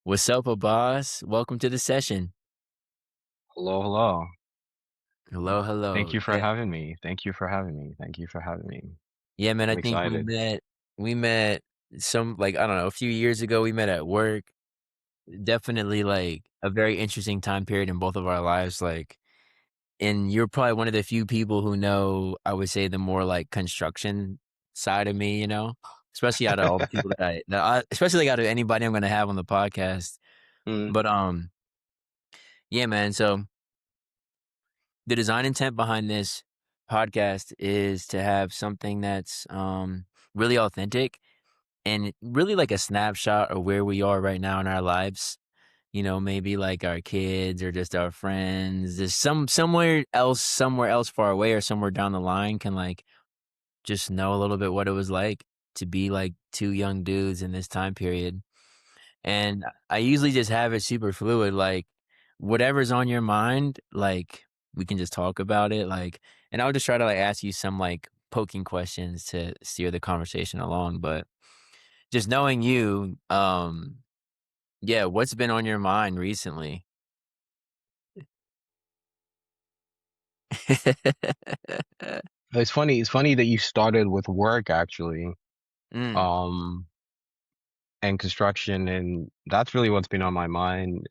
What's up, boss? Welcome to the session. Hello, hello. Hello, Thank hello. you for Yeah, having me. Thank you for having me. Thank you for having me. yeah, man. I I'm think we excited. met. We met some I don't know, a few years ago. We met at work. Definitely like a very interesting time period in both of our lives. And you're probably one of the few people who know. I would say the more like construction side of me. Especially out of all the people especially like out of anybody I'm going to have on the podcast. Mm, But yeah, man. So the design intent behind this podcast is to have something that's really authentic and really like a snapshot of where we are right now in our lives. Maybe like our kids or just our friends. There's somewhere else far away or somewhere down the line can like just know a little bit what it was like to be like two young dudes in this time period. And I usually just have it super fluid, like, whatever's on your mind, like, we can just talk about it, and I'll just try to, like, ask you some, like, poking questions to steer the conversation along, but just knowing you, yeah, what's been on your mind recently? it's funny that you started with work actually, Mm, um, and construction, and that's really what's been on my mind.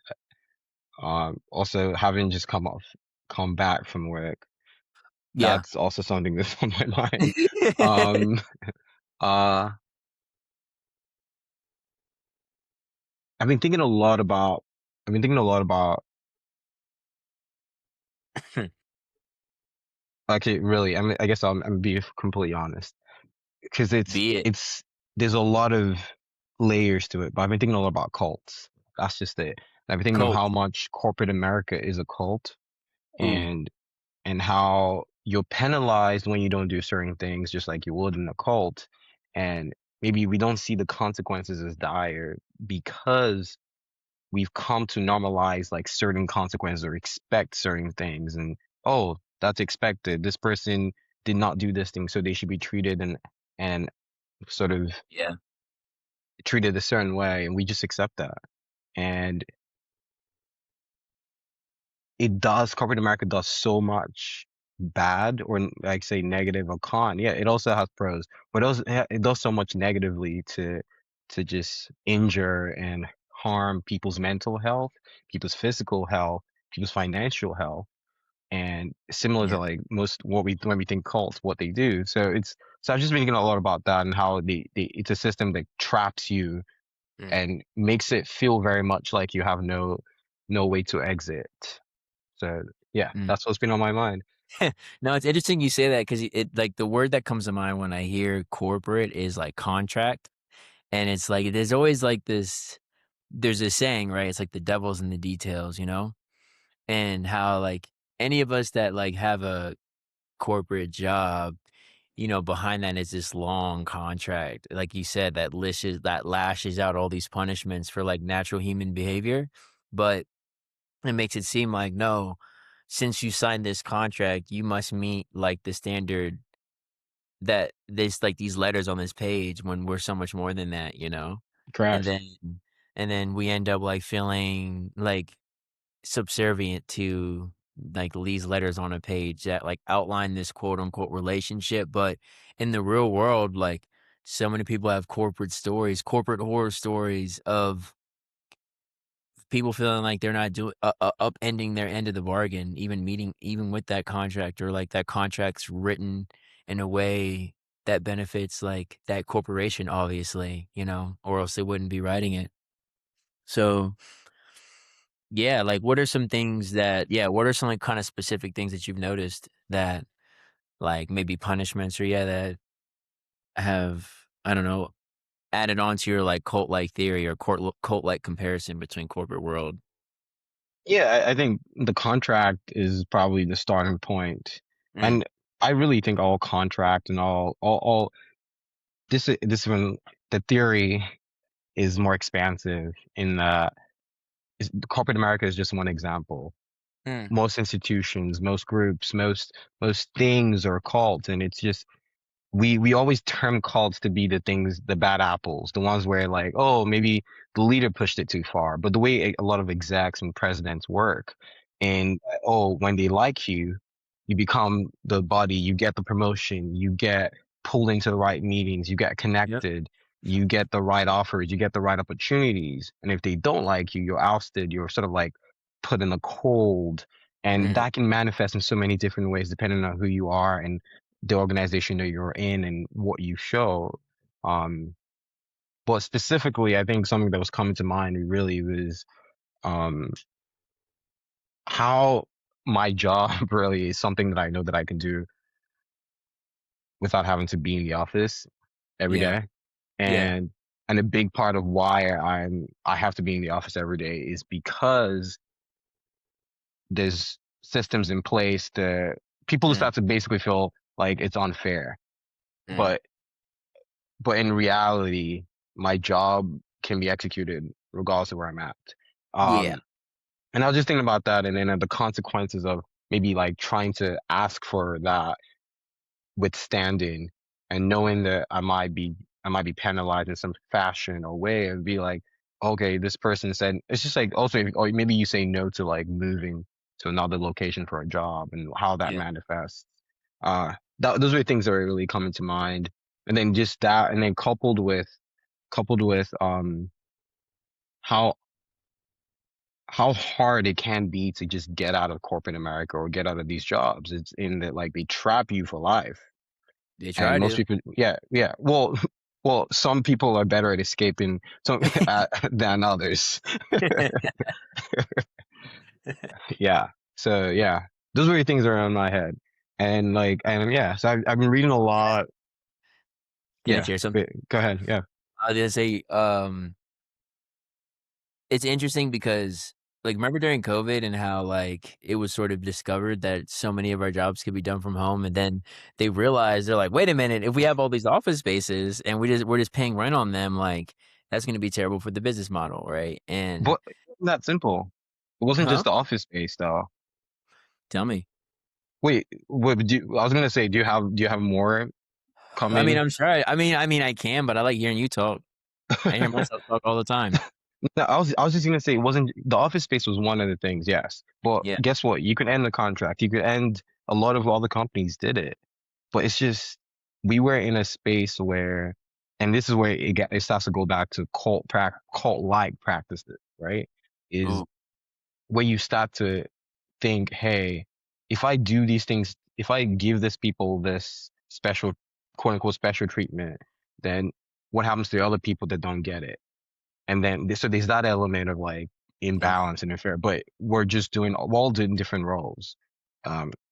Also having just come back from work, yeah. that's also something that's on my mind. Um, uh, I've been thinking a lot about, I've been thinking a lot about, actually, really, I guess I'm being completely honest. Because Be it. it's there's a lot of layers to it. But I've been thinking a lot about cults. That's just it. I've been thinking of Colt. how much corporate America is a cult, Ooh, and how you're penalized when you don't do certain things, just like you would in a cult. And maybe we don't see the consequences as dire because we've come to normalize like certain consequences or expect certain things. And oh, that's expected. This person did not do this thing, so they should be treated and sort of yeah. treated a certain way, and we just accept that. And corporate America does so much bad, or like say negative or con. Yeah, it also has pros, but it does so much negatively to just injure and harm people's mental health, people's physical health, people's financial health, and similar to Yeah. like most what we when we think cults, what they do. So I've just been thinking a lot about that and how it's a system that traps you Mm, and makes it feel very much like you have no way to exit. So yeah, mm. that's what's been on my mind. No, it's interesting you say that because like, the word that comes to mind when I hear corporate is, like, contract. And it's like there's always like there's a saying, right? It's like the devil's in the details, you know? And how like any of us that like have a corporate job, behind that is this long contract. Like you said, that lashes out all these punishments for like natural human behavior. But it makes it seem like no, since you signed this contract, you must meet like the standard that there's, like, these letters on this page when we're so much more than that, you know? And Correct. then and then we end up, like, feeling, like, subservient to, like, these letters on a page that, like, outline this quote, unquote "relationship," but in the real world, like, so many people have corporate horror stories of people feeling like they're not doing upending their end of the bargain, even with that contract, or like that contract's written in a way that benefits like that corporation, obviously, or else they wouldn't be writing it. So yeah, like what are some like kind of specific things that you've noticed that like maybe punishments or that have, I don't know, added on to your like cult like theory or cult like comparison between corporate world? Yeah, I think the contract is probably the starting point. Mm, And I really think all contract and all this one, the theory is more expansive in that corporate America is just one example. mm, Most institutions, most groups, most things are cults, and it's just we always term cults to be the things, the bad apples, the ones where like, oh, maybe the leader pushed it too far. But the way a lot of execs and presidents work, and oh, when they like you become the buddy, you get the promotion, you get pulled into the right meetings, you get Yep. connected, you get the right offers, you get the right opportunities. And if they don't like you, you're ousted, you're sort of like put in a cold. And Mhm. that can manifest in so many different ways depending on who you are and the organization that you're in and what you show. Um, but specifically, I think something that was coming to mind really was um, how my job really is something that I know that I can do without having to be in the office every Yeah. day. Yeah. And a big part of why I have to be in the office every day is because there's systems in place that people Mm, start to basically feel like it's unfair. mm. But in reality, my job can be executed regardless of where I'm at. Yeah. Um, and I was just thinking about that, and then the consequences of maybe like trying to ask for that withstanding, and knowing that I might be penalized in some fashion or way, and be like, okay, this person said it's just like also, or maybe you say no to like moving to another location for a job and how that Yeah. manifests. Those are things that are really coming to mind, and then just that, and then coupled with how hard it can be to just get out of corporate America or get out of these jobs. It's in that like they trap you for life. They And try most to. people, yeah, yeah. Well, well, some people are better at escaping some than others. Yeah. So yeah, those were the things that are in my head. And like, and yeah, so I've been reading a lot. Can I Yeah. share something? Go ahead. Yeah. I was gonna say, it's interesting because, like, remember during COVID and how, like, it was sort of discovered that so many of our jobs could be done from home, and then they realized, they're like, "Wait a minute, if we have all these office spaces and we're just paying rent on them, like, that's gonna be terrible for the business model," right? And But it wasn't that simple. It wasn't huh? just the office space though. Tell me. Wait, what I was gonna say, do you have more I mean, coming? I'm sure I can, but I like hearing you talk. I hear myself talk all the time. No, I was just gonna say it wasn't the office space was one of the things, yes. But Yeah. guess what? You could end the contract. You could end a lot of other companies did it. But it's just we were in a space where, and this is where it starts to go back to cult like practices, right? Is Oh, where you start to think, hey, if I do these things, if I give this people this special quote unquote special treatment, then what happens to the other people that don't get it? And then so there's that element of like yeah. imbalance and unfair, but we're all doing different roles.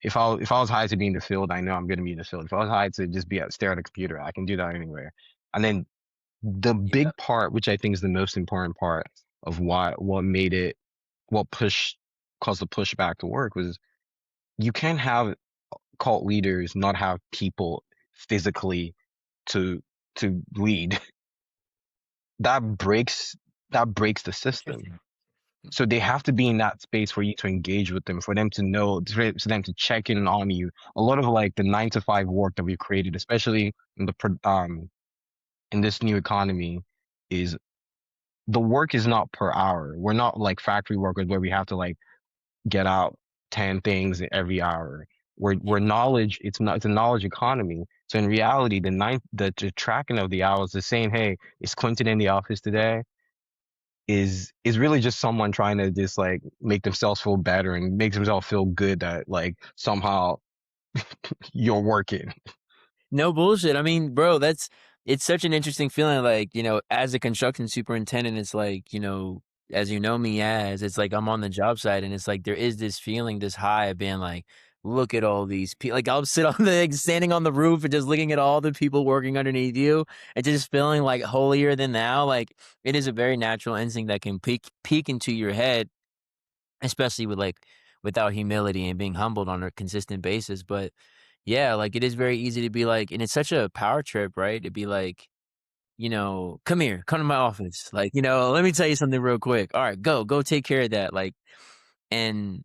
If I was hired to be in the field, I know I'm going to be in the field. If I was hired to just stare at a computer, I can do that anywhere. And then the Yeah. big part, which I think is the most important part of what made it, what push caused the pushback to work was you can't have cult leaders not have people physically to lead. That breaks that breaks the system. Interesting. So they have to be in that space for you to engage with them, for them to know, for them to check in on you. A lot of like the 9 to 5 work that we've created, especially in in this new economy, is the work is not per hour. We're not like factory workers where we have to like get out 10 things every hour. Yeah. We're knowledge. It's a knowledge economy. So in reality, the tracking of the hours, the saying, hey, is Clinton in the office today? Is really just someone trying to just like make themselves feel better and make themselves feel good that like somehow you're working. No bullshit. I mean, bro, it's such an interesting feeling, like, as a construction superintendent, it's like, as you know me as, it's like I'm on the job site and it's like there is this feeling, this high of being like, look at all these people. Like I'll sit on the like, standing on the roof and just looking at all the people working underneath you and just feeling like holier than thou. Like it is a very natural instinct that can peek into your head, especially with like without humility and being humbled on a consistent basis. But yeah, like it is very easy to be like, and it's such a power trip, right? To be like, come here, come to my office. Like, let me tell you something real quick. All right, go take care of that. Like, and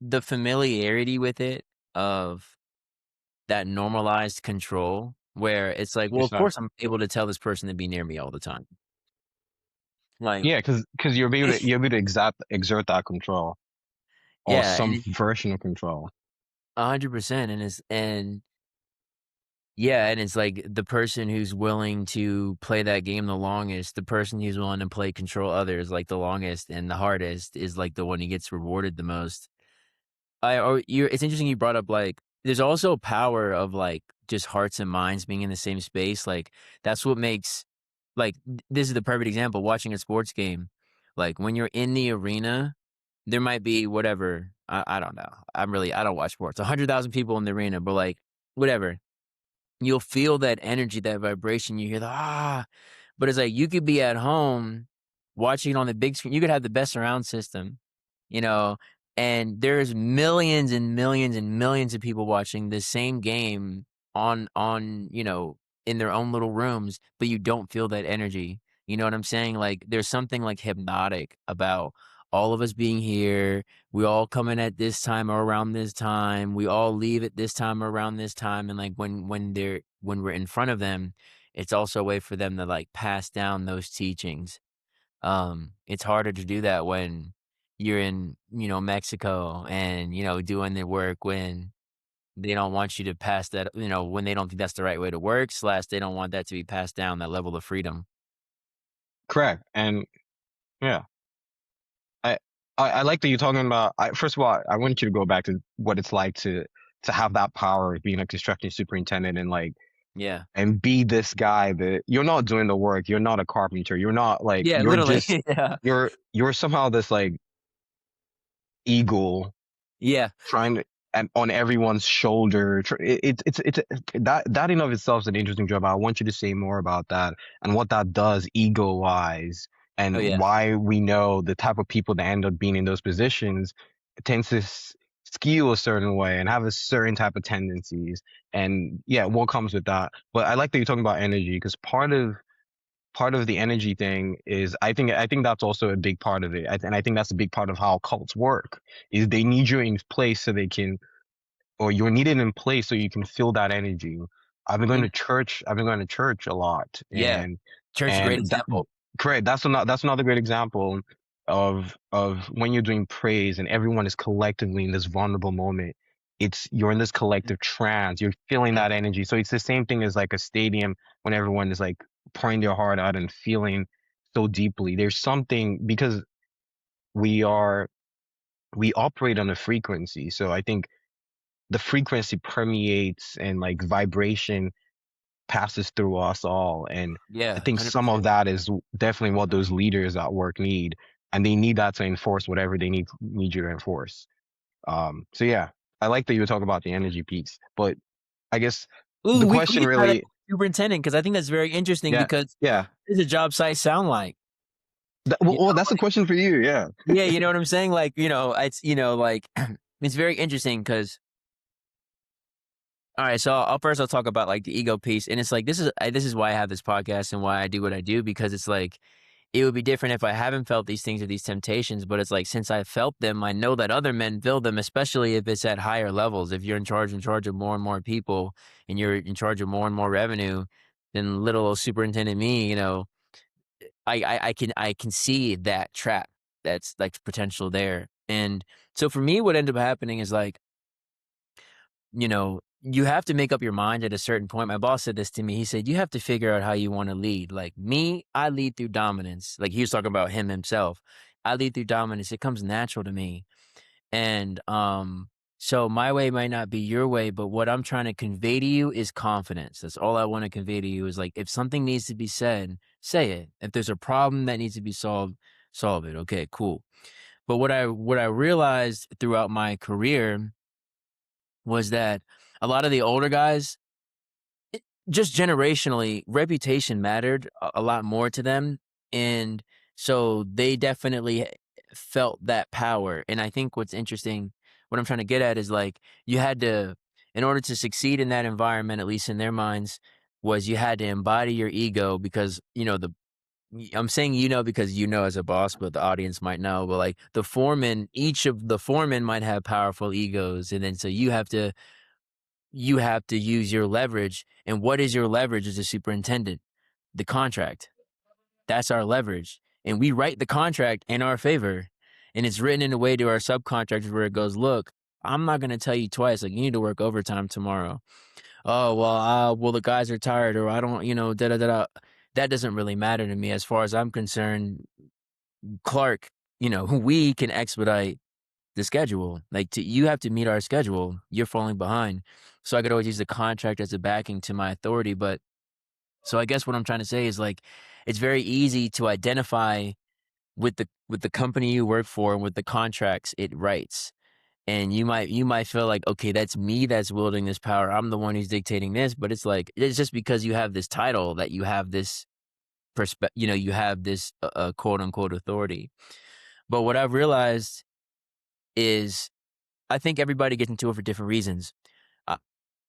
the familiarity with it of that normalized control where it's like, well, It's of not. course I'm able to tell this person to be near me all the time. Like, Yeah, because you're able to exert that control or yeah, and some it's version of control. 100%, and it's like the person who's willing to play that game the longest, the person who's willing to play control others like the longest and the hardest is like the one who gets rewarded the most. I or you It's interesting you brought up, like, there's also power of, like, just hearts and minds being in the same space, like, that's what makes this is the perfect example, watching a sports game. Like, when you're in the arena, there might be whatever, I don't know, I don't watch sports, 100,000 people in the arena, but, like, whatever. You'll feel that energy, that vibration, you hear the, "Ah," but it's like you could be at home watching it on the big screen, you could have the best surround system, you know, and there's millions and millions and millions of people watching the same game in their own little rooms, but you don't feel that energy, you know what I'm saying? Like, there's something, like, hypnotic about all of us being here, we all come in at this time or around this time, we all leave at this time or around this time, and, like, when we're in front of them, it's also a way for them to, like, pass down those teachings. It's harder to do that when you're in, Mexico and, doing the work when they don't want you to pass that, when they don't think that's the right way to work, slash they don't want that to be passed down, that level of freedom. Correct. And yeah, I I like that you're talking about. First of all, I want you to go back to what it's like to have that power of being a construction superintendent and like Yeah. and be this guy that you're not doing the work. You're not a carpenter. You're not like Yeah, you're literally. just Yeah. you're somehow this like eagle Yeah. trying to and on everyone's shoulder. It's that in of itself is an interesting job. I want you to say more about that and what that does ego wise Oh, and yeah. why we know the type of people that end up being in those positions tends to skew a certain way and have a certain type of tendencies. And yeah, what comes with that. But I like that you're talking about energy because part of the energy thing is I think that's also a big part of it. And I think that's a big part of how cults work is they need you in place so they can or you're needed in place so you can feel that energy. Mhm. I've been going to church a lot Yeah. Church is a great and that example. correct. That's another great example of when you're doing praise and everyone is collectively in this vulnerable moment. It's you're in this Mhm. collective trance. You're feeling Yeah. that energy. So it's the same thing as like a stadium when everyone is like pouring their heart out and feeling so deeply. There's something because we are we operate on a frequency. So I think the frequency permeates and like vibration passes through us all. And I Yeah, think some 100%. of that is definitely what those leaders at work need. And they need that to enforce whatever they need you to enforce. So yeah, I like that you were talking about the energy piece. But I guess Ooh, the we question can tie that really, to superintendent because I think that's very interesting yeah, because yeah. what does a job site sound like? You Well, know, that's a question for you. Yeah. yeah, you know what I'm saying? Like, like, it's very interesting because alright, so I'll talk about, like, the ego piece, and it's like, this is why I have this podcast and why I do what I do because it's like, it would be different if I haven't felt these things or these temptations, but it's like, since I felt them, I know that other men feel them, especially if it's at higher levels. If you're in charge of more and more people, and you're in charge of more and more revenue, then little old superintendent me, I can see that trap that's, like, potential there, and so for me, what ended up happening is, like, you have to make up your mind at a certain point. My boss said this to me. He said, "You have to figure out how you want to lead." Like me, I lead through dominance. Like he was talking about him himself. I lead through dominance. It comes natural to me. And so my way might not be your way, but what I'm trying to convey to you is confidence. That's all I want to convey to you is like if something needs to be said, say it. If there's a problem that needs to be solved, solve it. Okay, cool. But what I realized throughout my career was that a lot of the older guys, just generationally, reputation mattered a lot more to them, and so they definitely felt that power, and I think what's interesting what I'm trying to get at is, like, you had to in order to succeed in that environment, at least in their minds, was you had to embody your ego because, I'm saying because as a boss, but the audience might know, but, like, each of the foremen might have powerful egos, and then so you have to you have to use your leverage. And what is your leverage as a superintendent? The contract. That's our leverage. And we write the contract in our favor. And it's written in a way to our subcontractors where it goes, look, I'm not going to tell you twice, like, you need to work overtime tomorrow. Oh, well, the guys are tired, or I don't, da da da da. That doesn't really matter to me as far as I'm concerned. Clark, we can expedite the schedule. Like, you have to meet our schedule. You're falling behind. So I could always use the contract as a backing to my authority. But so I guess what I'm trying to say is, like, it's very easy to identify with the company you work for and with the contracts it writes. And you might feel like, okay, that's me that's wielding this power. I'm the one who's dictating this, but it's like, it's just because you have this title that you have this you have this quote unquote authority. But what I've realized is, I think everybody gets into it for different reasons. Uh,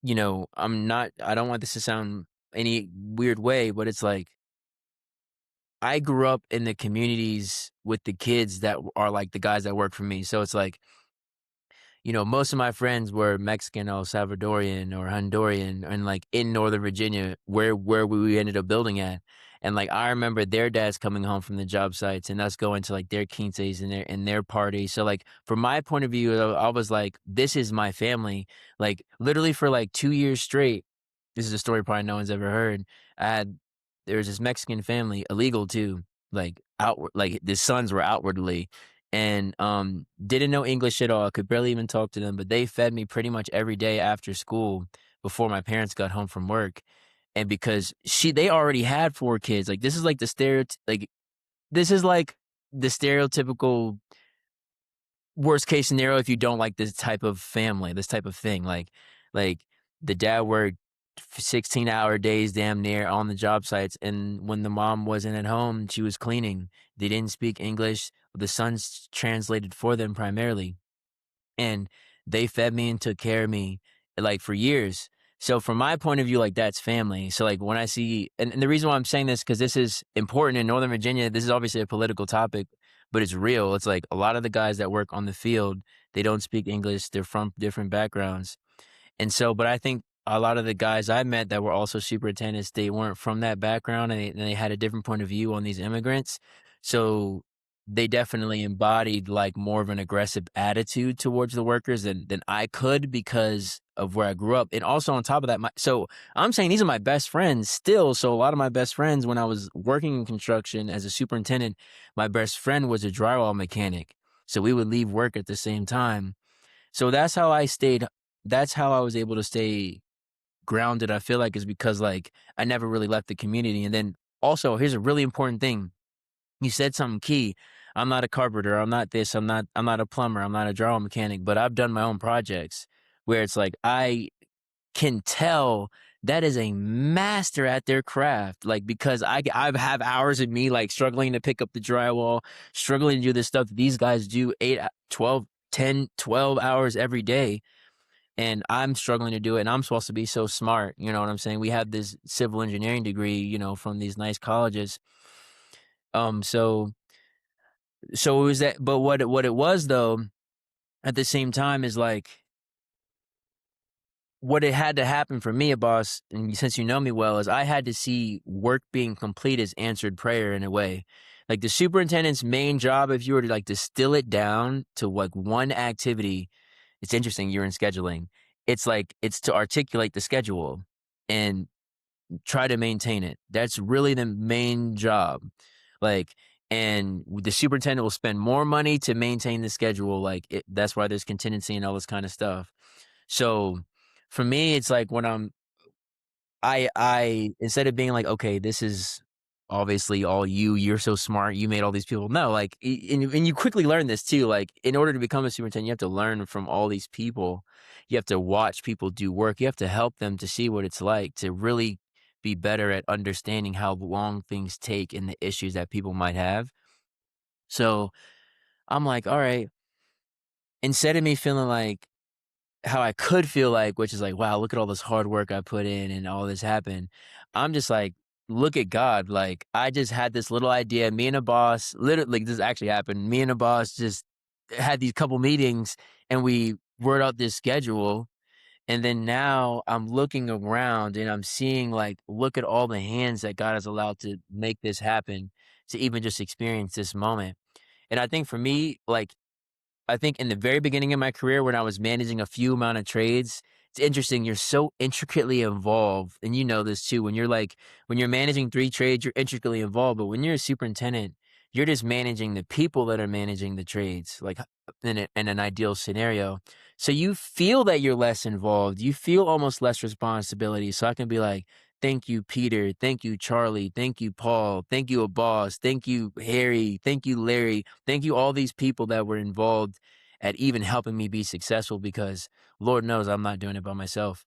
I don't want this to sound any weird way, but it's like, I grew up in the communities with the kids that are like the guys that work for me. So it's like, most of my friends were Mexican, El Salvadorian, or Honduran, and like in Northern Virginia, where we ended up building at. And like, I remember their dads coming home from the job sites and us going to like their quinces and their parties. So like, from my point of view, I was like, this is my family. Like, literally for like 2 years straight. This is a story probably no one's ever heard. I had There was this Mexican family, illegal too, like outward, like the sons were outwardly, and didn't know English at all. I could barely even talk to them, but they fed me pretty much every day after school before my parents got home from work. And because they already had 4 kids, like, this is like this is like the stereotypical worst case scenario if you don't like this type of family, this type of thing. Like the dad worked 16-hour days damn near on the job sites, and when the mom wasn't at home, she was cleaning. They didn't speak English. The sons translated for them primarily, and they fed me and took care of me, like, for years. So from my point of view, like, that's family. So like, when I see, and the reason why I'm saying this, because this is important in Northern Virginia. This is obviously a political topic, but it's real. It's like, a lot of the guys that work on the field, they don't speak English. They're from different backgrounds. And so, but I think a lot of the guys I met that were also superintendents, they weren't from that background, and they had a different point of view on these immigrants. So they definitely embodied like more of an aggressive attitude towards the workers than I could, because of where I grew up. And also on top of that, so I'm saying these are my best friends still. So a lot of my best friends, when I was working in construction as a superintendent, my best friend was a drywall mechanic. So we would leave work at the same time. So that's how I was able to stay grounded, I feel like, is because, like, I never really left the community. And then also, here's a really important thing. You said something key. I'm not a carpenter. I'm not this. I'm not a plumber. I'm not a drywall mechanic, but I've done my own projects where it's like, I can tell that is a master at their craft. Like, because I have hours of me, like, struggling to pick up the drywall, struggling to do this stuff that these guys do 8, 12, 10, 12 hours every day. And I'm struggling to do it. And I'm supposed to be so smart. You know what I'm saying? We have this civil engineering degree, from these nice colleges. So it was that, but what it was though, at the same time, is like, what it had to happen for me, boss, and since you know me well, is I had to see work being complete as answered prayer in a way. Like, the superintendent's main job, if you were to like distill it down to like one activity, it's interesting, you're in scheduling. It's like, it's to articulate the schedule and try to maintain it. That's really the main job. Like, and the superintendent will spend more money to maintain the schedule. Like, that's why there's contingency and all this kind of stuff. So for me, it's like, when I instead of being like, okay, this is obviously all you're so smart, you made all these people. No, like, and you quickly learn this too. Like, in order to become a superintendent, you have to learn from all these people. You have to watch people do work. You have to help them to see what it's like to really be better at understanding how long things take and the issues that people might have. So I'm like, all right, instead of me feeling like how I could feel like, which is like, wow, look at all this hard work I put in and all this happened. I'm just like, look at God. Like, I just had this little idea. Me and a boss, literally, like, this actually happened. Me and a boss just had these couple meetings, and we wrote out this schedule. And then now I'm looking around and I'm seeing like, look at all the hands that God has allowed to make this happen, to even just experience this moment. And I think for me, like I think in the very beginning of my career when I was managing a few amount of trades, it's interesting, you're so intricately involved, and you know this too, when you're like when you're managing 3 trades, you're intricately involved, but when you're a superintendent, you're just managing the people that are managing the trades, like, in an ideal scenario. So you feel that you're less involved, you feel almost less responsibility, so I can be like, "Thank you, Peter. Thank you, Charlie. Thank you, Paul. Thank you, boss. Thank you, Harry. Thank you, Larry. Thank you, all these people that were involved at even helping me be successful because Lord knows I'm not doing it by myself."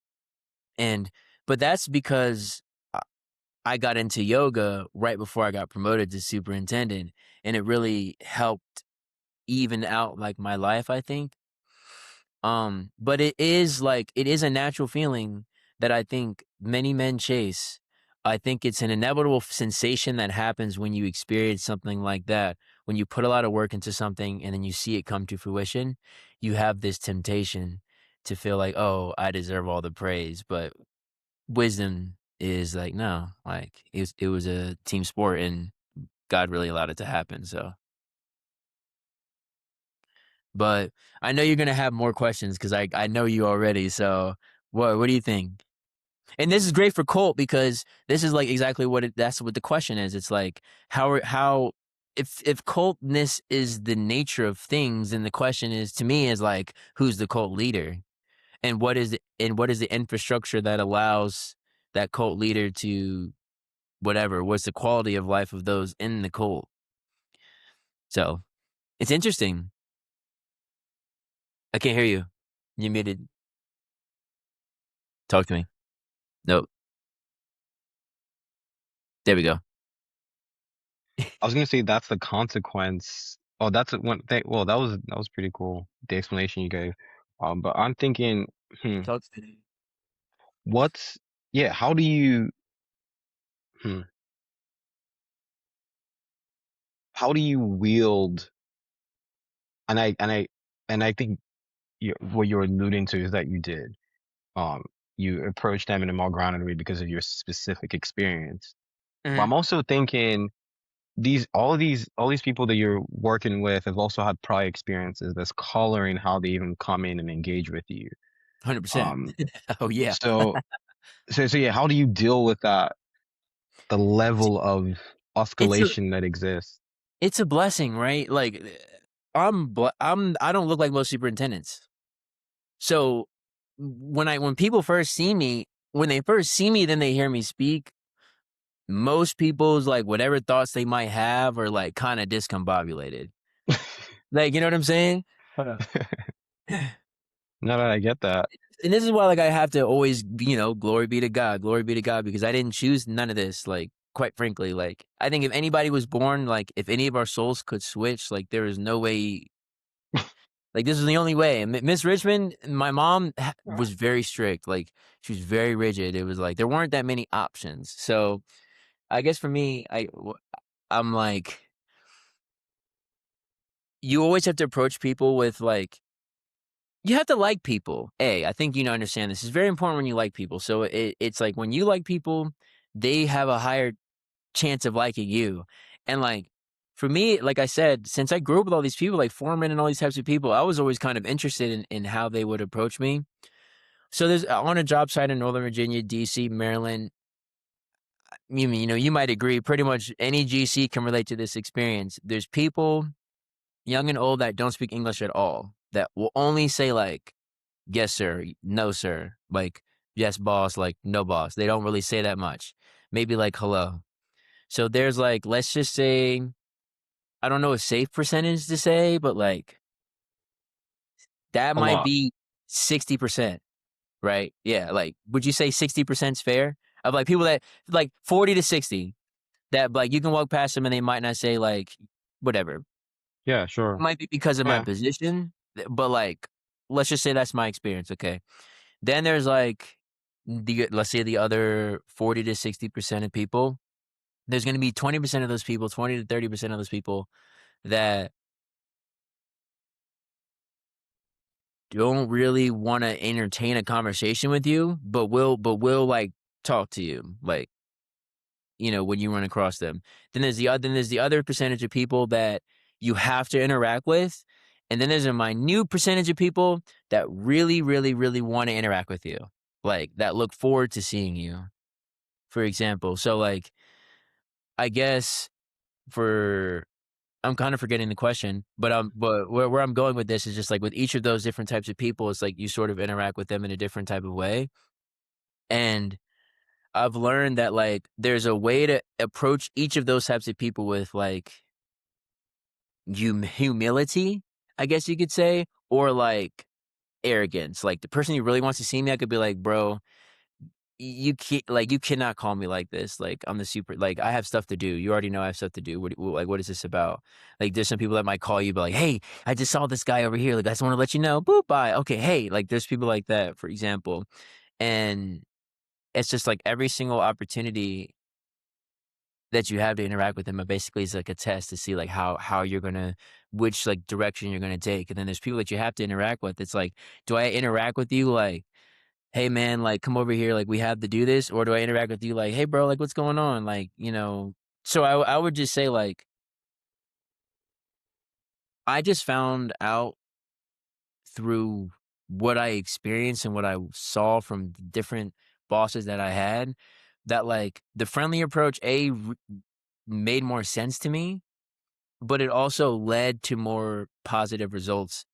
And but that's because I I got into yoga right before I got promoted to superintendent, and it really helped even out like my life, I think. But it is like it is a natural feeling that I think many men chase. I think it's an inevitable sensation that happens when you experience something like that. When you put a lot of work into something and then you see it come to fruition, you have this temptation to feel like, "Oh, I deserve all the praise." But wisdom is like, "No, like it was a team sport and God really allowed it to happen." So, but I know you're gonna have more questions because I know you already. So, what do you think? And this is great for Colt because this is like exactly that's what the question is. It's like how if cultness is the nature of things, then the question is to me is like who's the cult leader and what is the infrastructure that allows that cult leader to whatever what's the quality of life of those in the cult. So it's interesting. I can't hear you. You muted. Talk to me. Nope. There we go. I was gonna say that's the consequence. Oh, that's one thing. Well, that was pretty cool, the explanation you gave. But I'm thinking, hmm, Talk to me. what's yeah, how do you hmm, how do you wield and I think what you're alluding to is that you did. Um, you approach them in a more grounded way because of your specific experience. But Mhm. I'm also thinking all these people that you're working with have also had prior experiences that's coloring how they even come in and engage with you. 100%. Um, Oh yeah. so so yeah, how do you deal with that, the level of It's a escalation that exists? It's a blessing, right? Like, I don't look like most superintendents. So, when people first see me when they first see me, then they hear me speak, most people's, like, whatever thoughts they might have are, like, kinda discombobulated. Like, you know what I'm saying? Hold on. No, no, I get that. And this is why, like, I have to always, glory be to God, because I didn't choose none of this, like, quite frankly, like, I think if anybody was born, like, if any of our souls could switch, like, there is no way. Like, this is the only way, and Miss Richmond, my mom was very strict, like, she was very rigid, it was like, there weren't that many options, so, I guess for me, I'm like, you always have to approach people with, like you have to like people, I think you understand this, it's very important when you like people, so it's like, when you like people, they have a higher chance of liking you, and, like, for me, like I said, since I grew up with all these people, like Foreman and all these types of people, I was always kind of interested in how they would approach me. So there's on a job site in Northern Virginia, DC, Maryland, you might agree pretty much any GC can relate to this experience. There's people, young and old, that don't speak English at all, that will only say like, "Yes, sir," "No, sir," like, "Yes, boss," like, "No, boss." They don't really say that much. Maybe like, "Hello." So there's like, let's just say, I don't know a safe percentage to say, but like that A might lot. be 60%. Right? Yeah, like, would you say 60% is fair? Of, like, people that like, 40 to 60 that, like, you can walk past them and they might not say, like, whatever. Yeah, It sure. might be because of my Yeah. position, but, like, let's just say that's my experience, okay? Then there's, like, let's say the other 40 to 60% of people, there's gonna be 20% of those people, 20 to 30% of those people that don't really wanna entertain a conversation with you, but will, like, talk to you, like, when you run across them. Then there's the other percentage of people that you have to interact with, and then there's a minute percentage of people that really, really, really wanna interact with you, like, that look forward to seeing you, for example. So, like, I guess for I'm kinda forgetting the question, but where I'm going with this is just, like, with each of those different types of people, it's like you sort of interact with them in a different type of way, and I've learned that, like, there's a way to approach each of those types of people with, like, humility, I guess you could say, or, like, arrogance. Like, the person who really wants to see me, I could be like, "Bro, you cannot call me like this. Like, I'm the super like, I have stuff to do. You already know I have stuff to do. What is this about?" Like, there's some people that might call you, be like, "Hey, I just saw this guy over here. Like, I just wanna let you know. Boop, bye. Okay, hey." Like, there's people like that, for example, and it's just, like, every single opportunity that you have to interact with them, it basically is like a test to see, like, how you're gonna which, like, direction you're gonna take, and then there's people that you have to interact with. It's like, do I interact with you like, "Hey, man, like, come over here, like, we have to do this," or do I interact with you like, "Hey, bro, like, what's going on?" So I would just say, like, I just found out through what I experienced and what I saw from different bosses that I had, that, like, the friendly approach, made more sense to me, but it also led to more positive results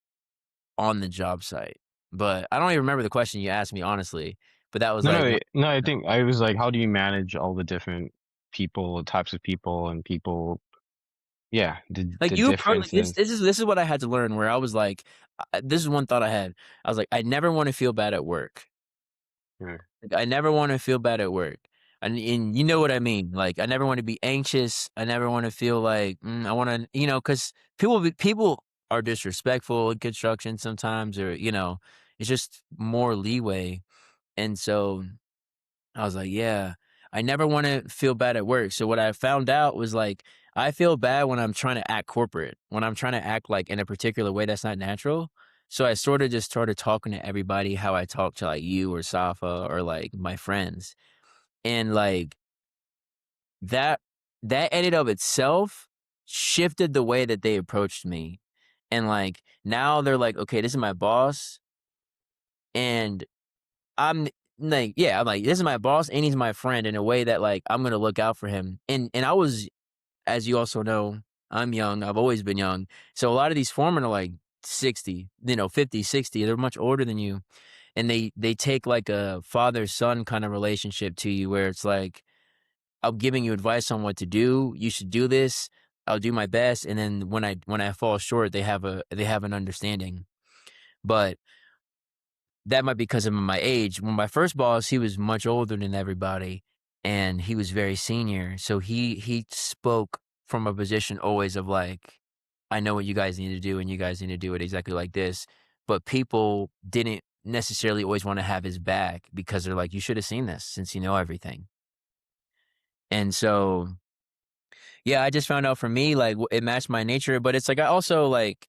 on the job site. But I don't even remember the question you asked me, honestly, but that was No, like no, one. no, I think I was like, how do you manage all the different people, types of people and people, yeah, Like, the you approach like, this differences. this is this is what I had to learn where I was like, this is one thought I had. I was like, "I never wanna feel bad at work." Yeah. Like, I never wanna feel bad at work, and you know what I mean. Like, I never wanna be anxious. I never wanna feel like, I wanna, 'cause people are disrespectful in construction sometimes, or, it's just more leeway, and so I was like, "Yeah, I never wanna feel bad at work." So what I found out was, like, I feel bad when I'm trying to act corporate, when I'm trying to act, like, in a particular way that's not natural. So I sorta just started talking to everybody how I talk to, like, you or Safa or, like, my friends. And, like, that that in and of itself shifted the way that they approached me. And, like, now they're like, "Okay, this is my boss, and I'm like, yeah, I'm like, this is my boss and he's my friend in a way that, like, I'm gonna look out for him." And I was, as you also know, I'm young. I've always been young. So a lot of these foremen are like 60, 50, 60. They're much older than you. And they take like a father-son kind of relationship to you where it's like, I'm giving you advice on what to do. You should do this. I'll do my best. And then when I fall short, they have an understanding. But that might be because of my age. When my first boss, he was much older than everybody, and he was very senior, so he spoke from a position always of, like, "I know what you guys need to do, and you guys need to do it exactly like this," but people didn't necessarily always wanna have his back because they're like, "You should have seen this since you know everything." And so, yeah, I just found out for me, like, it matched my nature, but it's like, I also, like,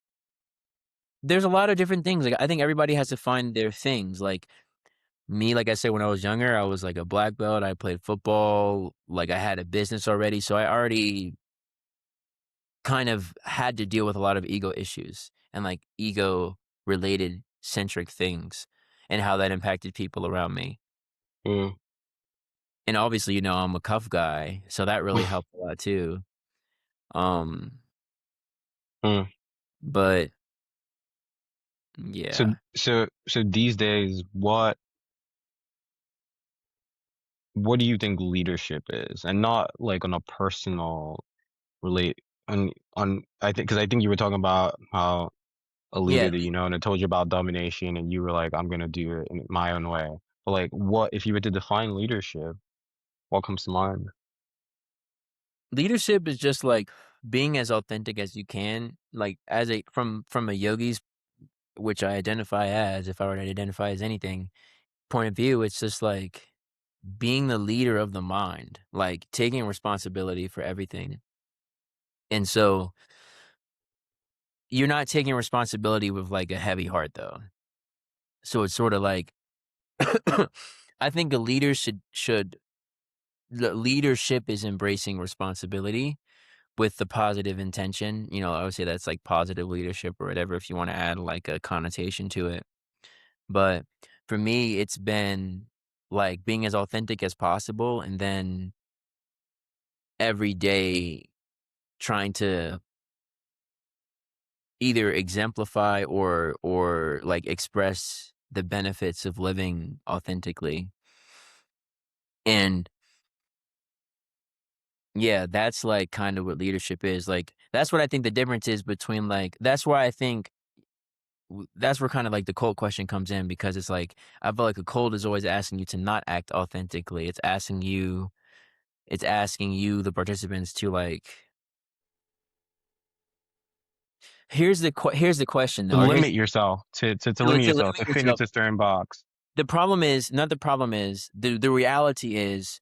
there's a lot of different things, like, I think everybody has to find their things, like, me, like I said, when I was younger, I was like a black belt. I played football. Like, I had a business already. So I already kind of had to deal with a lot of ego issues and like ego related centric things and how that impacted people around me. Mm. And obviously, I'm a cuff guy. So that really helped a lot too. Um, Mm. but So yeah. so these days, what do you think leadership is? And not like on a personal relate on I think because I think you were talking about how a Yeah. leader that you know, and I told you about domination, and you were like, "I'm gonna do it in my own way." But, like, what if you were to define leadership, what comes to mind? Leadership is just like being as authentic as you can, like as a from a yogi's, which I identify as, if I were to identify as anything, point of view, it's just like being the leader of the mind, like taking responsibility for everything. And so you're not taking responsibility with like a heavy heart though. So it's sort of like I think a leader should the leadership is embracing responsibility with the positive intention. You know, I would say that's like positive leadership or whatever if you want to add like a connotation to it. But for me, it's been like being as authentic as possible and then every day trying to either exemplify or like express the benefits of living authentically. And yeah, that's like kind of what leadership is. Like that's what I think the difference is between like that's why I think that's where kind of like the cult question comes in because it's like I feel like a cult is always asking you to not act authentically. It's asking you the participants to like here's the question To though, or here's limit yourself, to to limit yourself, limit to fit yourself. into a certain box. The problem is not the problem is the reality is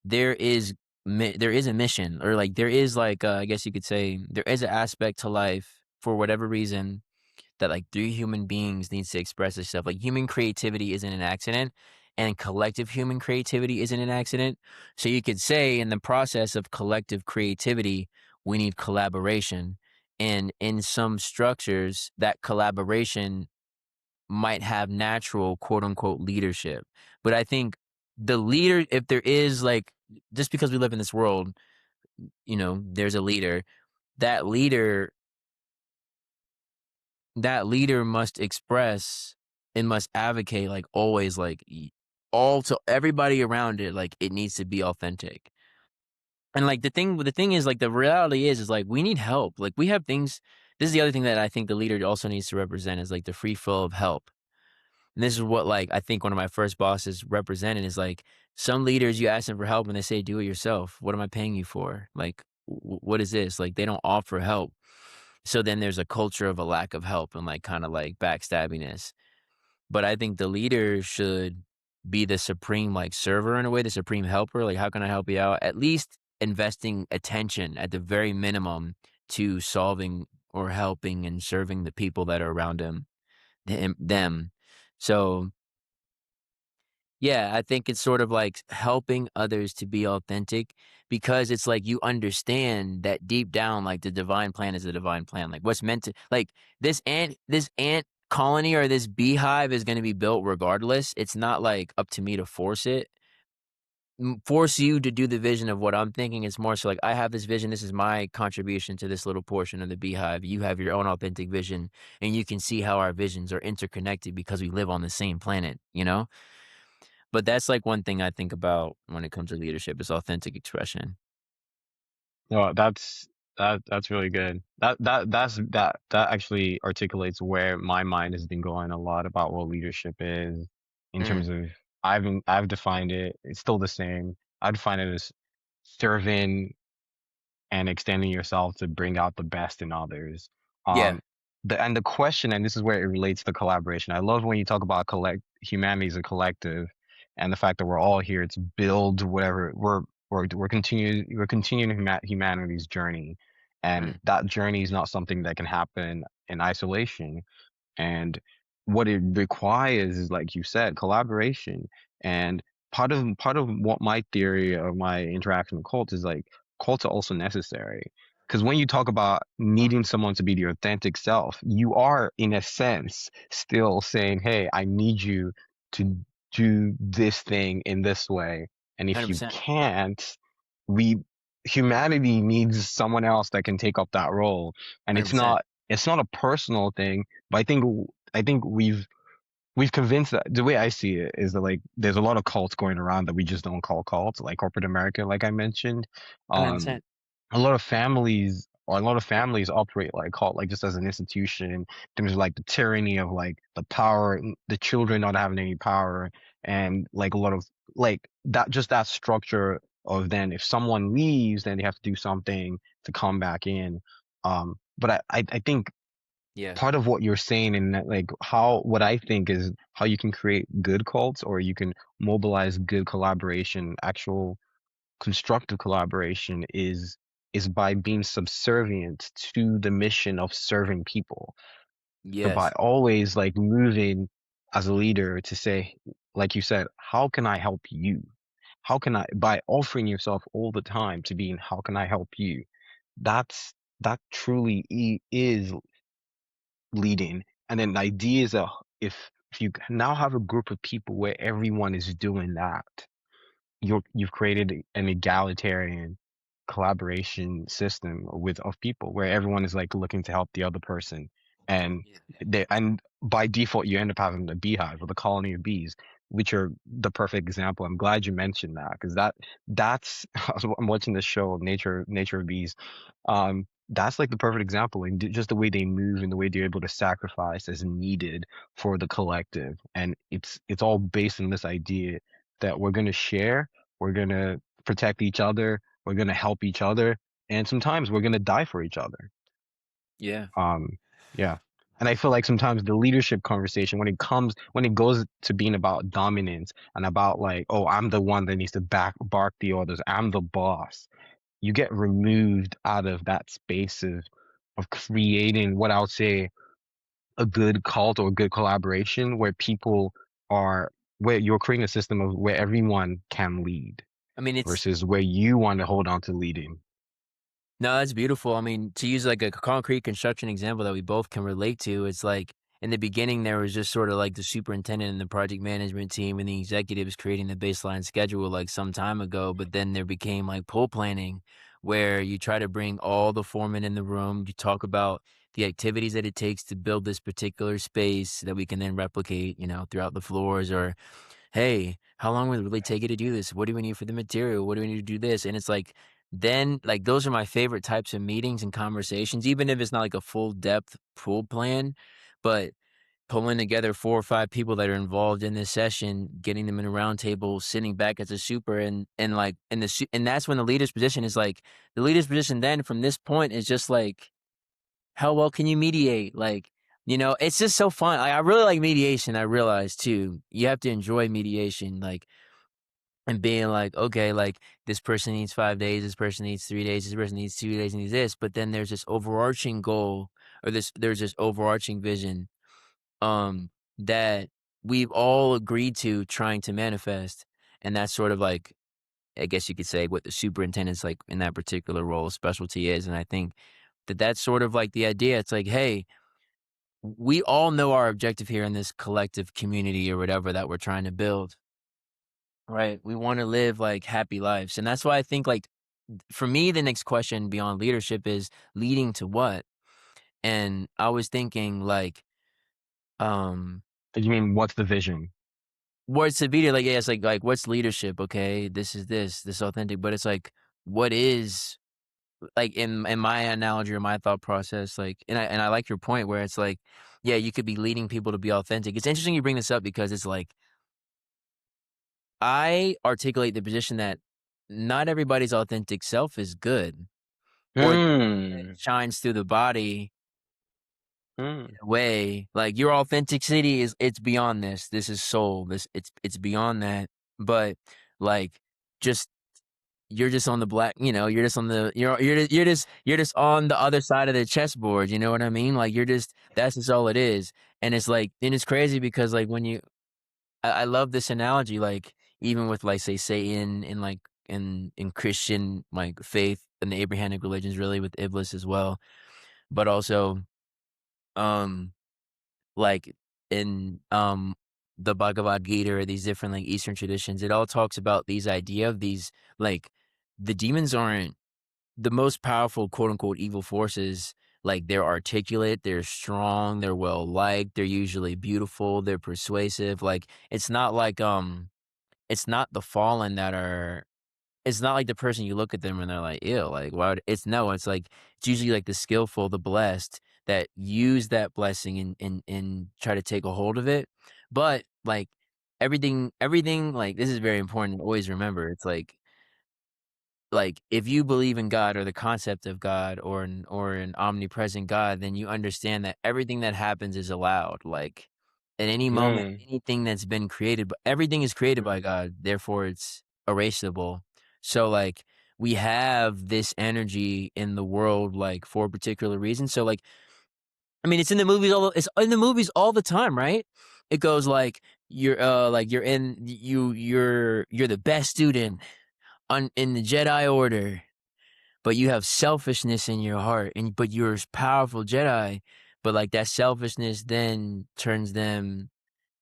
there is there is a mission or like there is like I guess you could say there is an aspect to life for whatever reason that like three human beings needs to express itself. Like human creativity isn't an accident and collective human creativity isn't an accident. So you could say in the process of collective creativity, we need collaboration. And in some structures, that collaboration might have natural quote unquote leadership. But I think the leader, if there is like, just because we live in this world, there's a leader, that leader that leader must express and must advocate like always like all to everybody around it like it needs to be authentic. And like the thing is like the reality is like we need help. Like we have things. This is the other thing that I think the leader also needs to represent is like the free flow of help. And this is what like I think one of my first bosses represented is like some leaders you ask them for help and they say do it yourself. What am I paying you for? Like what is this? Like they don't offer help. So then there's a culture of a lack of help and like kind of like backstabbiness. But I think the leader should be the supreme like server in a way, the supreme helper. Like how can I help you out? At least investing attention at the very minimum to solving or helping and serving the people that are around them. So yeah, I think it's sort of like helping others to be authentic because it's like you understand that deep down, like the divine plan is a divine plan. Like what's meant to like this ant colony or this beehive is going to be built regardless. It's not like up to me to force you to do the vision of what I'm thinking. It's more so like I have this vision. This is my contribution to this little portion of the beehive. You have your own authentic vision, and you can see how our visions are interconnected because we live on the same planet. But that's, like, one thing I think about when it comes to leadership is authentic expression. No, that's really good. That actually articulates where my mind has been going a lot about what leadership is in Mm, terms of I've defined it. It's still the same. I define it as serving and extending yourself to bring out the best in others. yeah, Um, the question, and this is where it relates to collaboration. I love when you talk about collect humanity as a collective, and the fact that we're all here to build whatever we're continuing humanity's journey, and mm, that journey is not something that can happen in isolation. And what it requires is, like you said, collaboration. And part of what my theory of my interaction with cults is like cults are also necessary. Because when you talk about needing someone to be the authentic self, you are in a sense still saying, "Hey, I need you to do this thing in this way." And if you 100%, can't, we humanity needs someone else that can take up that role. And it's 100%. not it's not a personal thing, but I think we've convinced that the way I see it is that like there's a lot of cults going around that we just don't call cults, like corporate America, like I mentioned. Um, 100%. a lot of families operate like cult, like just as an institution in terms of like the tyranny of like the power, the children not having any power, and like a lot of like that just that structure of then if someone leaves, then they have to do something to come back in. But I think Yeah. part of what you're saying and that like how what I think is how you can create good cults or you can mobilize good collaboration, actual constructive collaboration is by being subservient to the mission of serving people. So by Yes. always like moving. as a leader to say, like you said, how can I help you? How can I, by offering yourself all the time to being, how can I help you? That truly is leading. And then the idea is that if you now have a group of people where everyone is doing that, you've created an egalitarian collaboration system with of people where everyone is like looking to help the other person, and Yeah. and by default you end up having a beehive with a colony of bees, which are the perfect example. I'm glad you mentioned that because that's I'm watching this show, Nature of Bees. That's like the perfect example, and just the way they move and the way they're able to sacrifice as needed for the collective, and it's all based on this idea that we're going to share, we're going to protect each other, we're going to help each other, and sometimes we're going to die for each other. Yeah. Um, yeah. And I feel like sometimes the leadership conversation, when it goes to being about dominance and about like, oh, I'm the one that needs to bark the orders, I'm the boss, you get removed out of that space of creating what I would say a good cult or a good collaboration where people are, where you're creating a system of where everyone can lead I mean, it's versus where you want to hold on to leading. no, that's beautiful. I mean, to use like a concrete construction example that we both can relate to, it's like in the beginning there was just sort of like the superintendent and the project management team and the executives creating the baseline schedule like some time ago, but then there became like pull planning where you try to bring all the foremen in the room, you talk about the activities that it takes to build this particular space that we can then replicate, throughout the floors, or hey, how long will it really take you to do this? What do we need for the material? What do we need to do this? And it's like, then like those are my favorite types of meetings and conversations, even if it's not like a full depth pool plan, but pulling together 4 or 5 people that are involved in this session, getting them in a round table, sitting back as a super, and like and that's when the leader's position is like the leader's position. Then from this point is just like how well can you mediate? Like, it's just so fun. I really like mediation. I realize too. You have to enjoy mediation, like, and being like, okay, like this person needs 5 days, this person needs 3 days, this person needs 2 days, needs this. But then there's this overarching goal, or there's this overarching vision, um, that we've all agreed to trying to manifest, and that's sort of like, I guess you could say, what the superintendent's like in that particular role specialty is. And I think that that's sort of like the idea. It's like, hey, we all know our objective here in this collective community or whatever that we're trying to build, right? We want to live like happy lives. And that's why I think, like, for me, the next question beyond leadership is leading to what? And I was thinking, like, um, You mean what's the vision? what's the video? Like, yeah, it's like, what's leadership? Okay, this is this authentic, but it's like, what is, like, in my analogy or my thought process, like, and I like your point where it's like, yeah, you could be leading people to be authentic. It's interesting you bring this up because it's like I articulate the position that not everybody's authentic self is good, or that Hmm. shines through the body in Hmm. a way. Like your authenticity is, it's beyond this. This is soul. It's beyond that. But like, just you're just on the black, you're just on the you're just on the other side of the chessboard. You know what I mean? Like you're just, that's just all it is. And it's like, and it's crazy because like when you I love this analogy, like, even with, like, say, Satan in, like, in Christian, like, faith and the Abrahamic religions, really with Iblis as well, but also, um, like, in, the Bhagavad Gita or these different, like, Eastern traditions, it all talks about these idea of these, like, the demons aren't the most powerful, quote, unquote, "evil forces." Like, they're articulate, they're strong, they're well-liked, they're usually beautiful, they're persuasive, like, it's not the fallen that are, it's not like the person you look at them and they're like, "Ew," like, why would it's no, it's like, it's usually like the skillful, the blessed that use that blessing and try to take a hold of it. But, like, everything, like, this is very important to always remember. It's like, if you believe in God or the concept of God or an omnipresent God, then you understand that everything that happens is allowed. Like, at any moment, Hmm. anything that's been created, but everything is created by God, therefore it's erasable. So, like, we have this energy in the world, like, for a particular reason. So, like, I mean, it's in the movies all the time, right? it goes like you're the best student on in the Jedi Order, but you have selfishness in your heart, and but you're a powerful Jedi, but like that selfishness then turns them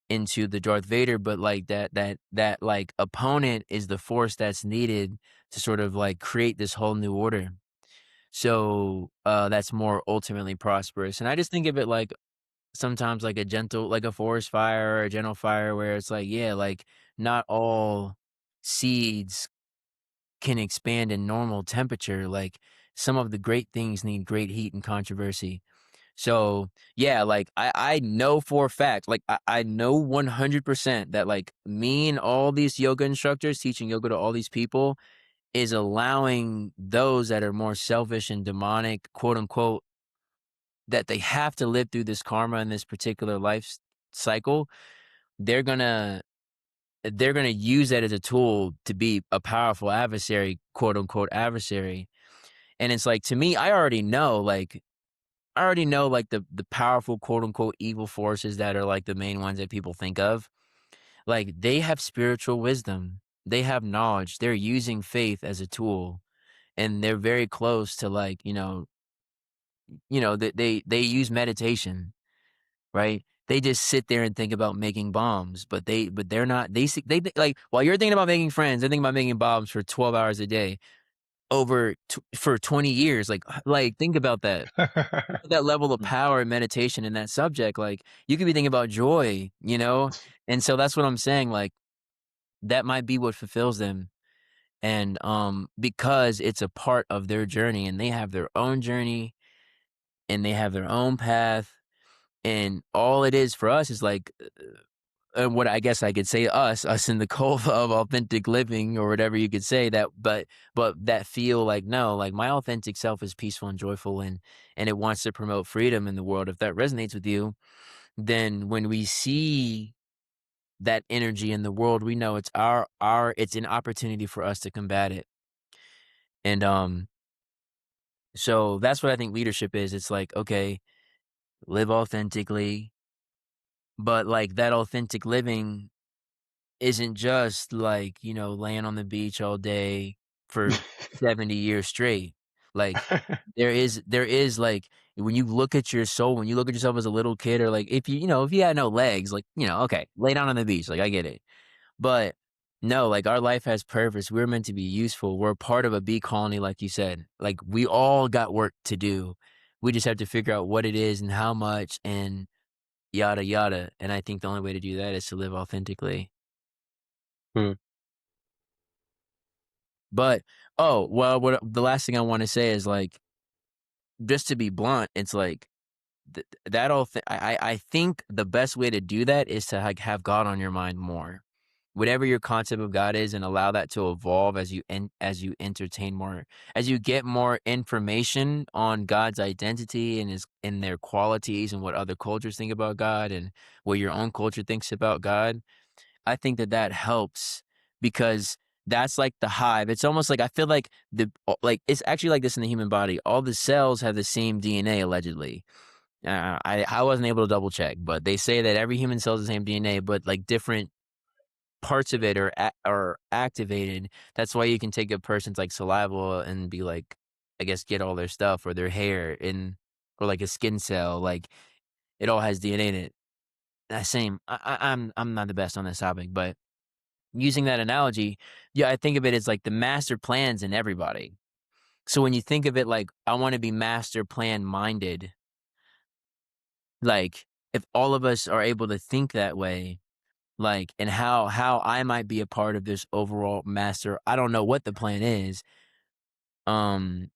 into the Darth Vader, but like that like opponent is the force that's needed to sort of like create this whole new order. So that's more ultimately prosperous. And I just think of it like sometimes like a gentle like a forest fire or a gentle fire where it's like, yeah, like not all seeds can expand in normal temperature. Like some of the great things need great heat and controversy. So yeah, like I know for a fact, like I know 100% that like me and all these yoga instructors teaching yoga to all these people is allowing those that are more selfish and demonic, quote unquote, that they have to live through this karma in this particular cycle. They're gonna they're gonna use that as a tool to be a powerful adversary, quote unquote adversary. And it's like to me, I already know like the powerful quote unquote evil forces that are like the main ones that people think of. Like they have spiritual wisdom. They have knowledge. They're using faith as a tool and they're very close to like, they use meditation, right? They just sit there and think about making bombs, but they're not like while you're thinking about making friends, they're thinking about making bombs for 12 hours a day for 20 years. Like think about that. That level of power and meditation in that subject, like, you could be thinking about joy, you know? And so that's what I'm saying, like, that might be what fulfills them, and, because it's a part of their journey, and they have their own journey, and they have their own path, and all it is for us is, like, and what I guess I could say us in the cult of authentic living or whatever you could say that but that feel like, no, like, my authentic self is peaceful and joyful and it wants to promote freedom in the world. If that resonates with you, then when we see that energy in the world, we know it's our it's an opportunity for us to combat it. And so that's what I think leadership is. It's like, okay, live authentically, but like that authentic living isn't just like, laying on the beach all day for 70 years straight. Like there is like when you look at your soul, when you look at yourself as a little kid or like if you had no legs, like, okay, lay down on the beach, like I get it. But no, like our life has purpose. We're meant to be useful. We're part of a bee colony, like you said. Like we all got work to do. We just have to figure out what it is and how much and yada yada. And I think the only way to do that is to live authentically. Hmm. But oh, well, what the last thing I wanna say is, like, just to be blunt, it's like, that all I think the best way to do that is to, like, have God on your mind more. Whatever your concept of God is and allow that to evolve as you entertain more as you get more information on God's identity and his and their qualities and what other cultures think about God and what your own culture thinks about God. I think that that helps because that's like the hive. It's almost like I feel like it's actually like this in the human body. All the cells have the same DNA allegedly. I wasn't able to double check, but they say that every human cell has the same DNA, but like different parts of it are activated. That's why you can take a person's like saliva and be like, I guess, get all their stuff or their hair in or like a skin cell. Like it all has DNA in it. That same. I'm not the best on this topic, but using that analogy, yeah, I think of it as like the master plans in everybody. So when you think of it like, I want to be master plan minded, like if all of us are able to think that way, like, and how I might be a part of this overall master, I don't know what the plan is, and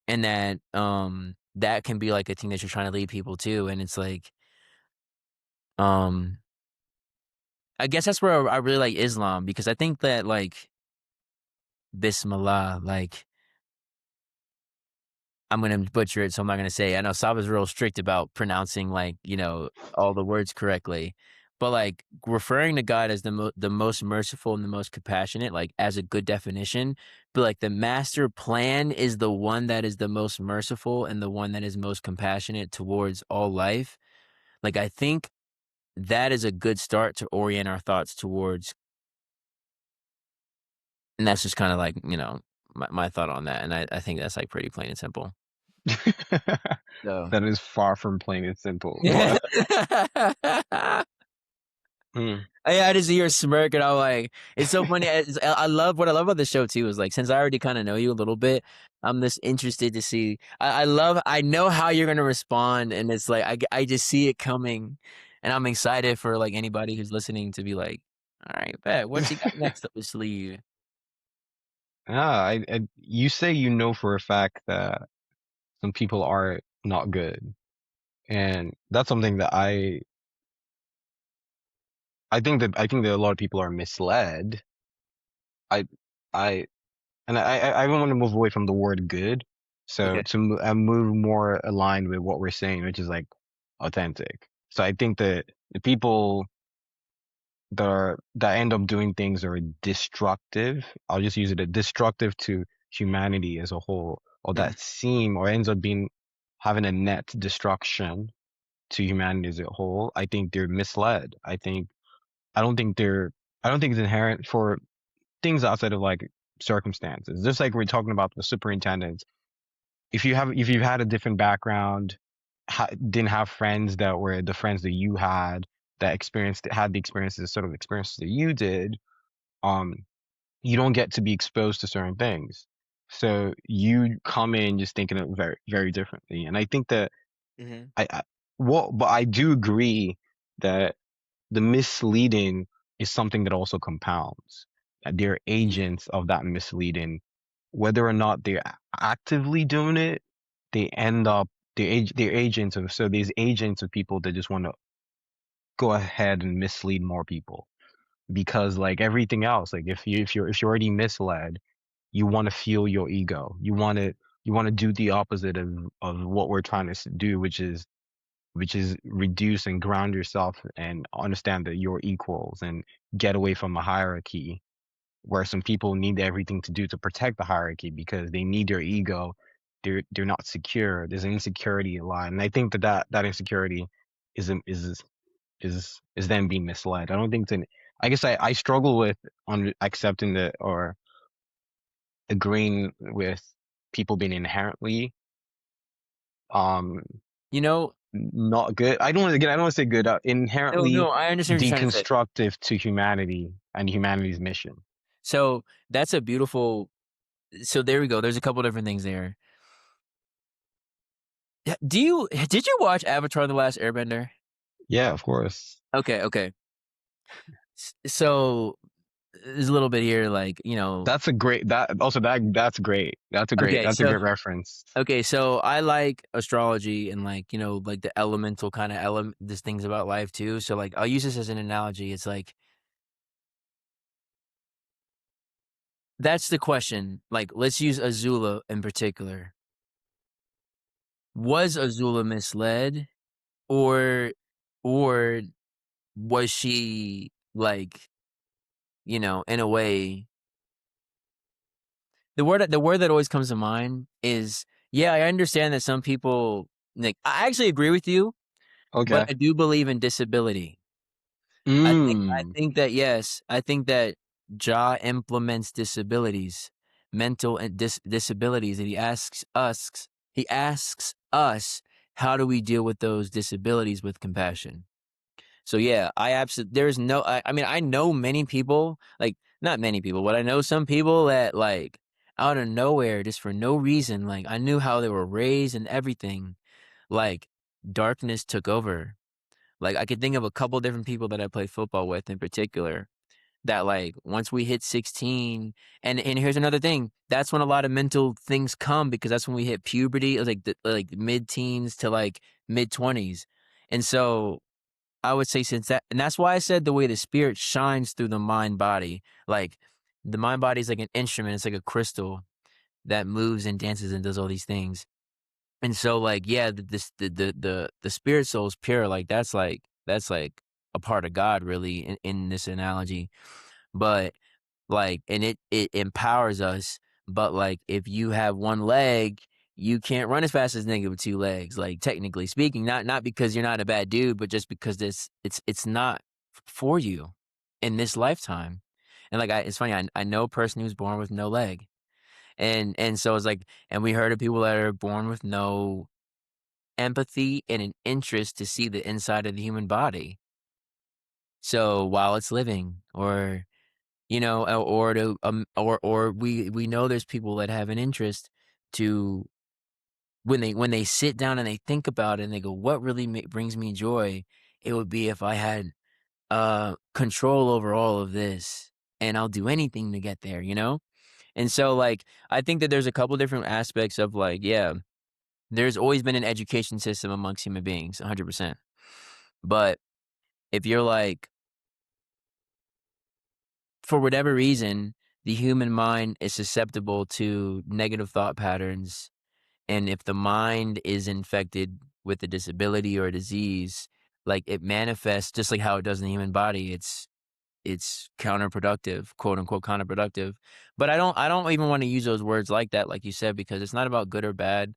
that can be like a thing that you're trying to lead people to, and it's like, um, I guess that's where I really like Islam because I think that like Bismillah, like I'm gonna butcher it, so I'm not gonna say it. I know Saba's real strict about pronouncing, like, all the words correctly, but, like, referring to God as the most merciful and the most compassionate, like, as a good definition, but, like, the master plan is the one that is the most merciful and the one that is most compassionate towards all life. Like, I think that is a good start to orient our thoughts towards, and that's just kinda like, my thought on that, and I think that's, like, pretty plain and simple. So That is far from plain and simple, but mm. I just see your smirk, and I'm like, it's so funny. I love what I love about the show too is like since I already kind of know you a little bit, I'm just interested to see. I know how you're gonna respond, and it's like I just see it coming, and I'm excited for like anybody who's listening to be like, all right, bet what's he got next up his sleeve? Ah, you say you know for a fact that some people are not good, and that's something that I think that a lot of people are misled. I I I want to move away from the word good, so Okay. move more aligned with what we're saying, which is like authentic. So I think that the people that end up doing things are destructive. I'll just use it as destructive to humanity as a whole, or Mhm. that seem or ends up being having a net destruction to humanity as a whole. I think they're misled. I don't think they're I don't think it's inherent for things outside of like circumstances. Just like we're talking about the superintendents. If you've had a different background, didn't have friends that were the friends that you that experienced had the experiences sort of experiences that you did, um, you don't get to be exposed to certain things. So you come in just thinking it very, very differently. And I think that Mhm. I but I do agree that the misleading is something that also compounds. They're Mhm. agents of that misleading. Whether or not they're actively doing it, they end up they're agents of so these agents of people that just want to go ahead and mislead more people because like everything else, like if you're already misled, you want to fuel your ego. You want to do the opposite of what we're trying to do, which is reduce and ground yourself and understand that you're equals and get away from a hierarchy where some people need everything to do to protect the hierarchy because they need their ego. They're not secure. There's an insecurity a lot, and I think that insecurity is is them being misled. I don't think it's an. I guess I struggle with on accepting the or agreeing with people being inherently um You know, not good. I don't want to say good. no, Inherently no, I understand what you're trying to say. deconstructive to humanity and humanity's mission. So that's a beautiful. So there we go. There's a couple different things there. Did you watch Avatar: The Last Airbender? Yeah, of course. Okay, okay. So there's a little bit here, like That's a great that also that's great. Okay, That's a so great reference. I like astrology and like like the elemental kind of these things about life too. So like I'll use this as an analogy. It's like that's the question. Like let's use Azula in particular. Was Azula misled, or or was she like in a way, the word that always comes to mind is, yeah, I understand that some people, like, I actually agree with you, but Okay. I do believe in disability. I Mm. think that, yes, I think that Jah implements disabilities, mental and disabilities, and he asks us, how do we deal with those disabilities with compassion? So yeah, I absolutely there's no I mean, I know many people, like not many people, but I know some people that like out of nowhere, just for no reason, like I knew how they were raised and everything, like darkness took over. Like I could think of a couple different people that I play football with in particular that like once we hit 16, and here's another thing, that's when a lot of mental things come because that's when we hit puberty, like like mid-teens to like mid-20s. And so I would say since that, and that's why I said the way the spirit shines through the mind body. Like the mind body is like an instrument, it's like a crystal that moves and dances and does all these things. And so like yeah, the spirit soul is pure. Like that's like a part of God really in this analogy. But like and it empowers us, but like if you have one leg you can't run as fast as a nigga with 2 legs, like, technically speaking, not because you're not a bad dude, but just because this it's not for you in this lifetime. And, like, it's funny, I know a person who's born with no leg, and so it's like and we heard of people that are born with no empathy and an interest to see the inside of the human body. So, while it's living or, or to, or we know there's people that have an interest to when they sit down and they think about it and they go, "What really brings me joy? It would be if I had, control over all of this, and I'll do anything to get there," you know? And so, like, I think that there's a couple different aspects of, like, yeah, there's always been an education system amongst human beings, 100%. But if you're like for whatever reason, the human mind is susceptible to negative thought patterns. And if the mind is infected with a disability or a disease, like it manifests just like how it does in the human body. It's counterproductive, quote unquote counterproductive. But I don't even want to use those words like that, like you said, because it's not about good or bad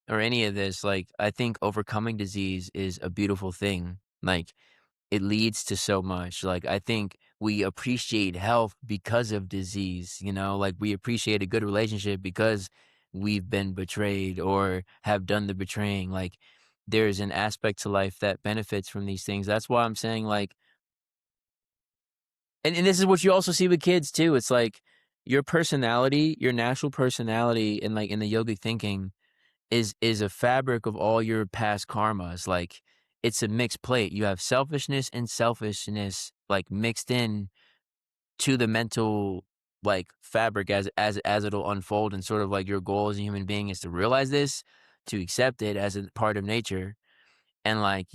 or any of this. Like I think overcoming disease is a beautiful thing. Like it leads to so much. Like, I think we appreciate health because of disease, like we appreciate a good relationship because we've been betrayed or have done the betraying. Like, there's an aspect to life that benefits from these things. That's why I'm saying, like, and this is what you also see with kids too. It's like your personality, your natural personality, and like in the yogic thinking is a fabric of all your past karmas. Like it's a mixed plate. You have selfishness like mixed in to the mental like fabric as it'll unfold and sort of like your goal as a human being is to realize this, to accept it as a part of nature and like,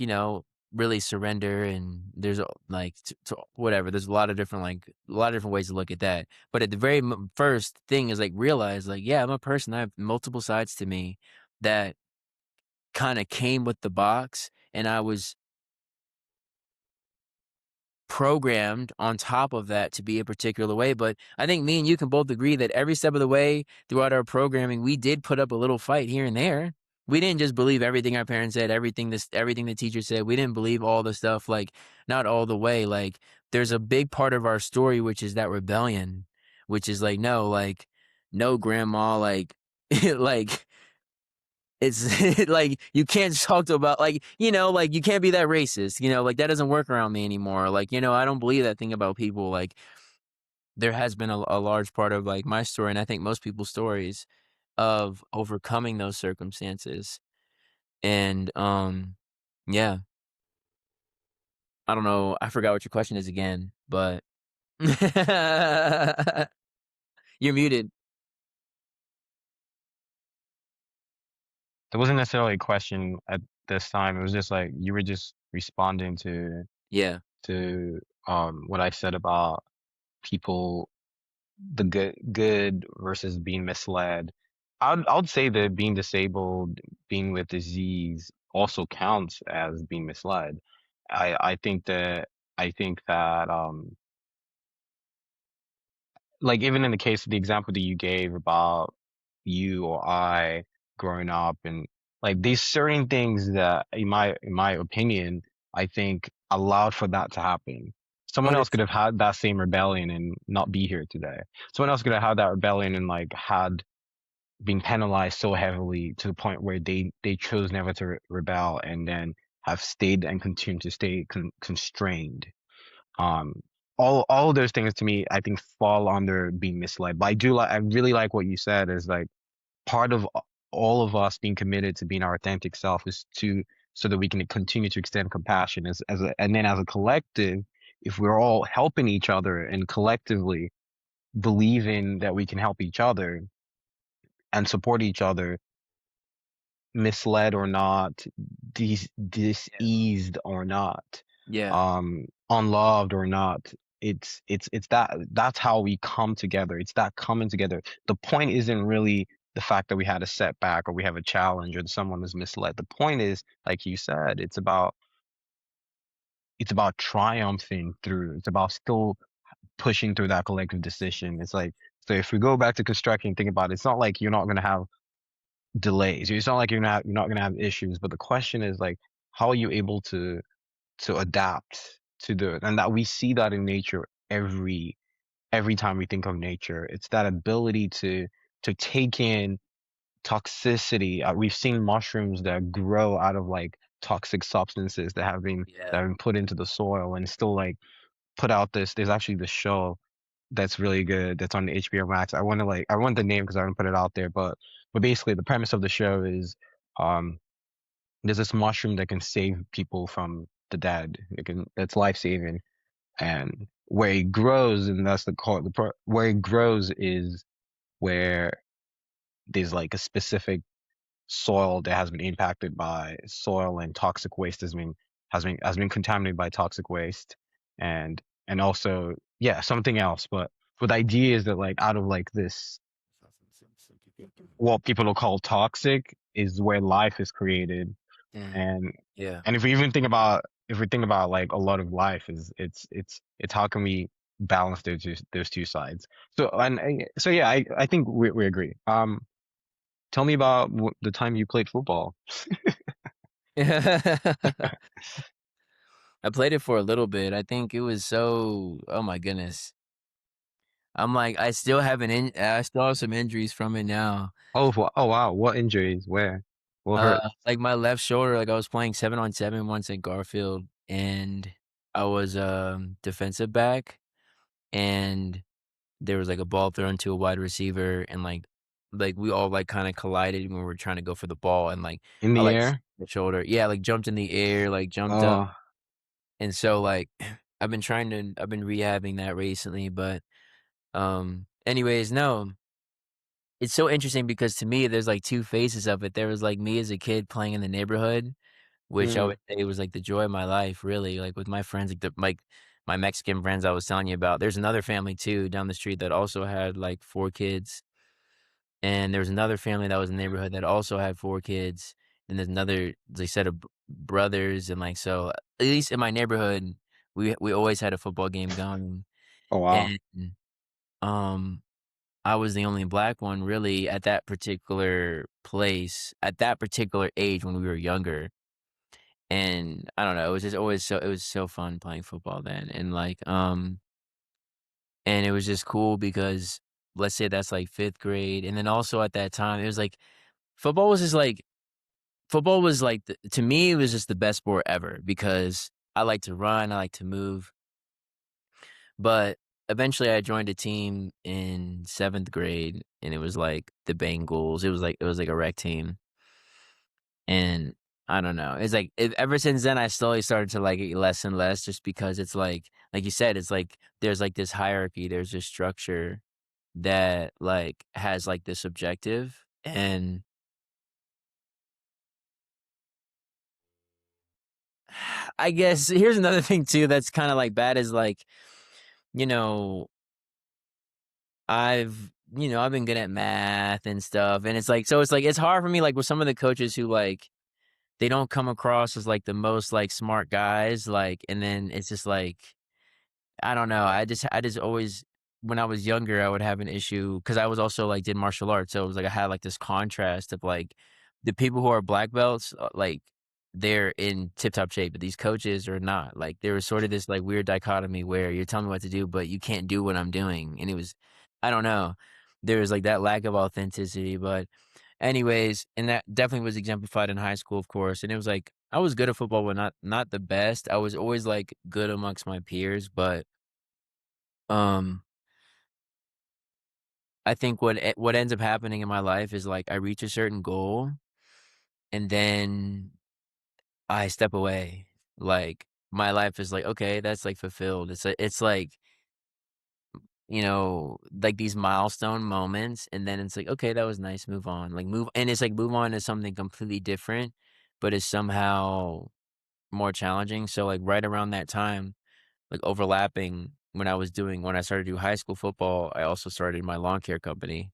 really surrender and there's like whatever. There's a lot of different ways to look at that. But at the very first thing is like realize like, yeah, I'm a person. I have multiple sides to me that kinda came with the box, and I was programmed on top of that to be a particular way, but I think me and you can both agree that every step of the way throughout our programming, we did put up a little fight here and there. We didn't just believe everything our parents said, everything the teacher said. We didn't believe all the stuff, like, not all the way, like, there's a big part of our story, which is that rebellion, which is like, "No, like, no, grandma," like like it's like, you can't talk to about like, you can't be that racist, like, that doesn't work around me anymore, like, I don't believe that thing about people, like, there has been a large part of, like, my story, and I think most people's stories of overcoming those circumstances, and, yeah, I don't know, I forgot what your question is again, but you're muted. There wasn't necessarily a question at this time. It was just like you were just responding Yeah. to what I said about people the good versus being misled. I would say that being disabled, being with disease also counts as being misled. I think that like even in the case of the example that you gave about you or I growing up and like these certain things that in my opinion I think allowed for that to happen. Oh, Someone else that's could have had that same rebellion and not be here today. Someone else could have had that rebellion and like had been penalized so heavily to the point where they chose never to rebel and then have stayed and continued to stay constrained. um, all of those things to me, I think, fall under being misled. But I really like what you said is like part of all of us being committed to being our authentic self is to so that we can continue to extend compassion and then as a collective, if we're all helping each other and collectively believing that we can help each other and support each other, misled or not, yeah. diseased or not, Yeah. unloved or not. It's that's how we come together. It's that coming together. The point isn't really the fact that we had a setback or we have a challenge or someone is misled. The point is, like you said, it's about triumphing through. It's about still pushing through that collective decision. It's like so if we go back to constructing, think about it, it's not like you're not gonna have delays. It's not like you're not gonna have issues, but the question is like, how are you able to adapt to the and that we see that in nature every time we think of nature. It's that ability to take in toxicity. We've seen mushrooms that grow out of like toxic substances that Yeah. have been put into the soil and still like put out this. There's actually this show that's really good that's on HBO Max. I want the name because I haven't put it out there, but basically the premise of the show is um there's this mushroom that can save people from the dead. It's life saving, and where it grows, and that's where it grows is where there's like a specific soil that has been impacted by soil and toxic waste has been contaminated by toxic waste, and also yeah something else, but the idea is that like out of like this what people will call toxic is where life is created. Mm. and Yeah. and if we think about like a lot of life is it's how can we balance those two sides. So yeah, I think we agree. Tell me about the time you played football. I played it for a little bit. I think it was so oh my goodness. I'm like, I still have some injuries from it now. Oh wow, what injuries? Where? What hurt? Like my left shoulder, like I was playing 7-on-7 once at Garfield, and I was, defensive back, and there was like a ball thrown to a wide receiver, and like we all like kind of collided when we were trying to go for the ball, and like In I the like air? the shoulder, yeah, like jumped in the air, like jumped up, Oh, and so like I've been rehabbing that recently, but anyways, no, it's so interesting because to me there's like two faces of it. There was like me as a kid playing in the neighborhood, which I mm. would say was, like, the joy of my life, really, like, with my friends, like, my Mexican friends I was telling you about. There's another family too down the street that also had, like, 4 kids, and there was another family that was in the neighborhood that also had 4 kids, and there's another, like, set of brothers, and, like, so, at least in my neighborhood, we always had a football game going, Oh wow. and, um, I was the only black one really at that particular place, at that particular age when we were younger. And I don't know, it was just always so it was so fun playing football then, and it was just cool because let's say that's, like, 5th grade, and then also at that time, it was like football was just, like football was, like, the to me, it was just the best sport ever because I like to run, I like to move, but eventually I joined a team in 7th grade, and it was, like, the Bengals, it was like a rec team. And I don't know. It's like ever since then, I slowly started to like it less and less just because it's like you said, it's like there's like this hierarchy, there's this structure that like has like this objective. And I guess here's another thing too that's kind of like bad is like, you know, I've been good at math and stuff. And it's like, so it's like, it's hard for me, like with some of the coaches who like, they don't come across as like the most like smart guys. Like, and then it's just like, I don't know, I just always when I was younger, I would have an issue because I was also, like, did martial arts, so it was like I had, like, this contrast of, like, the people who are black belts, like, they're in tip-top shape, but these coaches are not, like, there was sort of this, like, weird dichotomy where you're telling me what to do, but you can't do what I'm doing, and it was I don't know, there was, like, that lack of authenticity, but anyways, and that definitely was exemplified in high school, of course, and it was like, I was good at football, but not the best, I was always, like, good amongst my peers, but um, I think what ends up happening in my life is, like, I reach a certain goal, and then I step away. Like, my life is like, "Okay, that's, like, fulfilled." It's like, like, these milestone moments, and then it's like, "Okay, that was nice, move on." Like, move and it's like move on to something completely different, but is somehow more challenging. So, like, right around that time, like, overlapping when I started to do high school football, I also started my lawn care company.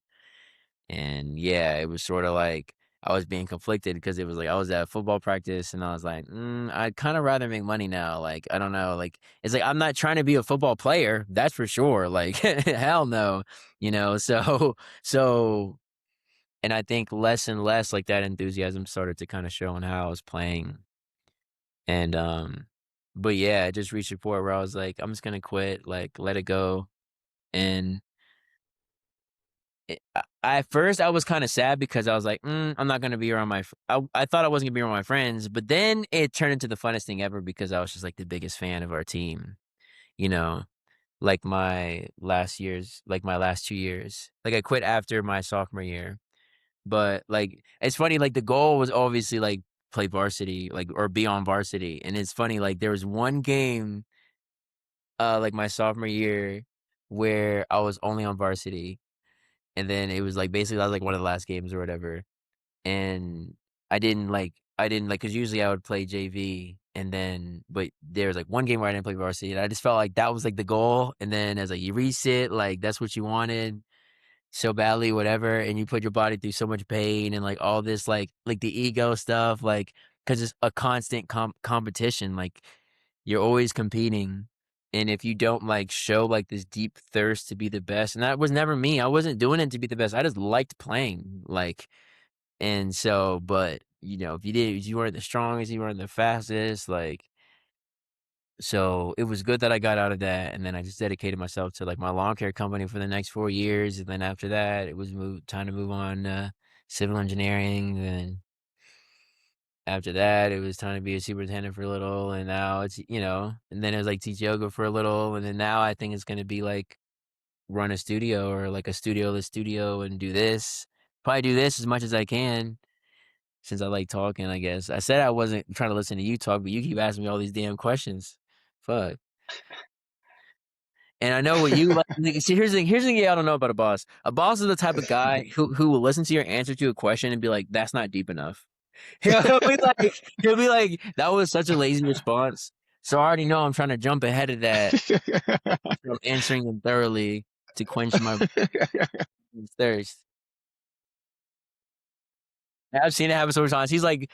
And yeah, it was sorta like I was being conflicted because it was like I was at football practice and I was like, I'd kinda rather make money now." Like, I don't know, like, it's like I'm not trying to be a football player, that's for sure, like, hell no, you know? So so And I think less and less, like, that enthusiasm started to kinda show in how I was playing, and, but yeah, I just reached a point where I was like, "I'm just gonna quit, like, let it go," and at first, I was kinda sad because I was like, I'm not gonna be around my fr" I thought I wasn't gonna be around my friends, but then it turned into the funnest thing ever because I was just, like, the biggest fan of our team, you know? Like, my last 2 years. Like, I quit after my sophomore year, but, like, it's funny, like, the goal was obviously, like, play varsity, like, or be on varsity, and it's funny, like, there was one game, like, my sophomore year where I was only on varsity, and then it was, like, basically, that was, like, one of the last games or whatever, and I didn't like because usually I would play JV, and then but there was, like, one game where I didn't play varsity, and I just felt like that was, like, the goal, and then as, like, you reach it, like, that's what you wanted so badly, whatever, and you put your body through so much pain and, like, all this, like, the ego stuff, like, because it's a constant competition, like, you're always competing, and if you don't, like, show, like, this deep thirst to be the best and that was never me, I wasn't doing it to be the best, I just liked playing, like, and so but, if you weren't the strongest, you weren't the fastest, like so it was good that I got out of that, and then I just dedicated myself to, like, my lawn care company for the next 4 years, and then after that, it was time to move on to civil engineering, then after that, it was time to be a superintendent for a little, and now and then it was, like, teach yoga for a little, and then now I think it's gonna be, like, run a studio or, like, a studio-less studio and do this. Probably do this as much as I can since I like talking, I guess. I said I wasn't trying to listen to you talk, but you keep asking me all these damn questions. Fuck. And I know what you like see, here's the thing I don't know about a boss. A boss is the type of guy who will listen to your answer to a question and be like, "That's not deep enough." He'll be like, "That was such a lazy response." So I already know I'm trying to jump ahead of that from answering them thoroughly to quench my thirst. I've seen it happen so many times. He's like,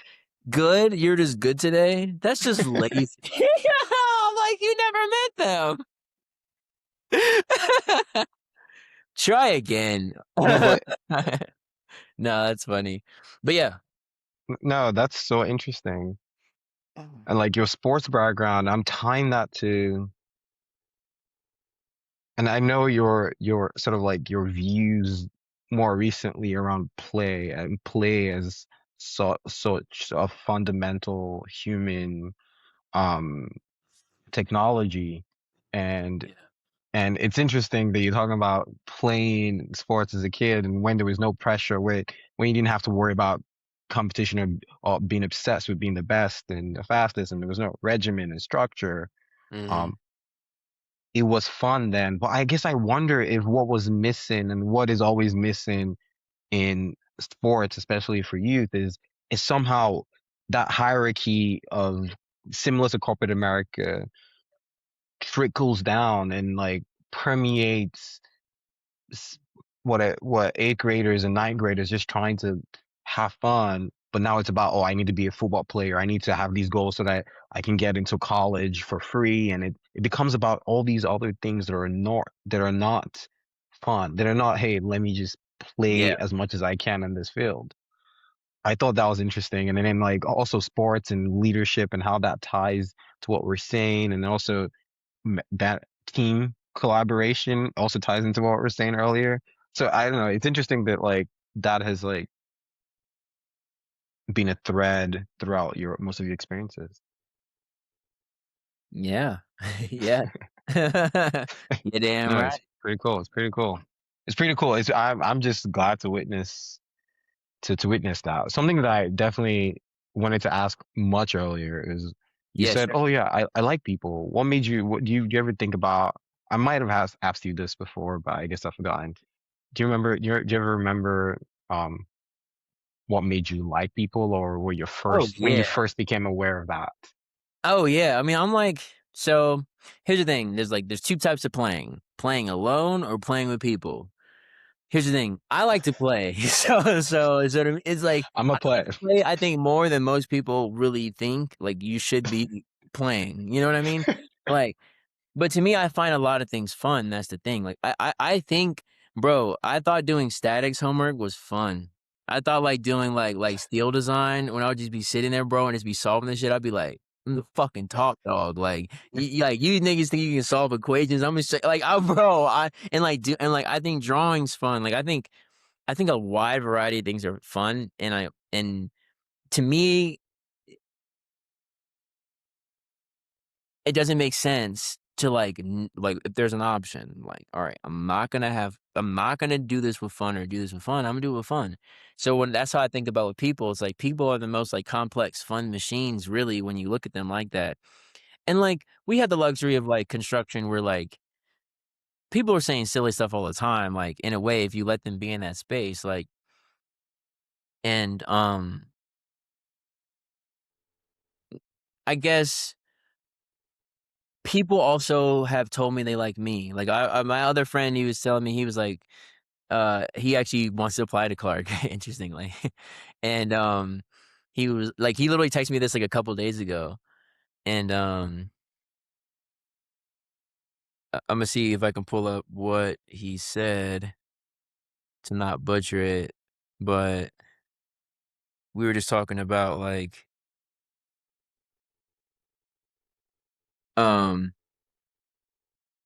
"Good? You're just good today?" That's just lazy. I'm like, "You never met them." Try again. No, but No, that's funny. But yeah. no, that's so interesting. And like your sports background, I'm tying that to, and I know your sort of like your views more recently around play and play as such a fundamental human um technology. and Yeah. and it's interesting that you're talking about playing sports as a kid and when there was no pressure, where when you didn't have to worry about competition or being obsessed with being the best and the fastest, and there was no regimen and structure. um Mhm. it was fun then, but I guess I wonder if what was missing and what is always missing in sports, especially for youth, is somehow that hierarchy of, similar to corporate America, trickles down and like permeates s- what eighth graders and ninth graders just trying to have fun. But now it's about, oh, I need to be a football player. I need to have these goals so that I can get into college for free. And it becomes about all these other things that are not fun. That are not, hey, let me just play Yeah. as much as I can in this field. I thought that was interesting. And then like also sports and leadership and how that ties to what we're saying. And also that team collaboration also ties into what we were saying earlier. So I don't know. It's interesting that like that has like been a thread throughout your most of your experiences. Yeah. Yeah. You're damn No, it's right. pretty cool. It's pretty cool. It's pretty cool. I'm just glad to witness that. Something that I definitely wanted to ask much earlier is, you Yeah, said, sure. "Oh yeah, I like people." What made you? What do you ever think about? I might have asked you this before, but I guess I've forgotten. Do you remember? Do you ever remember um what made you like people, or were your Oh, first when you yeah. first became aware of that? Oh, yeah. I mean, I'm like so here's the thing, there's 2 types of playing, playing alone or playing with people. Here's the thing, I like to play. So what I mean? It's like, I'm a I like play. to play, I think, more than most people really think, like, you should be playing, you know what I mean? Like, but to me, I find a lot of things fun, that's the thing, like, I think bro, I thought doing statics homework was fun. I thought, like, doing, like, steel design when I would just be sitting there, bro, and just be solving this shit, I'd be like, "I'm the fucking top dog." Like, like, "You niggas think you can solve equations, Imma show" like, bro, I think drawing's fun. Like, I think a wide variety of things are fun, and to me, it doesn't make sense to, like, if there's an option, like, "Alright, I'm not gonna do this with fun or do this with fun, Imma do it with fun." So when that's how I think about with people, it's like people are the most, like, complex fun machines really when you look at them like that. And, like, we had the luxury of, like, construction where, like, people are saying silly stuff all the time, like, in a way, if you let them be in that space, like and, I guess people also have told me they like me. Like, my other friend, he was telling me, he was like, he actually wants to apply to Clark, interestingly. And, he was like, he literally texted me this, like, a couple days ago, and, Imma see if I can pull up what he said to not butcher it, but we were just talking about, like, um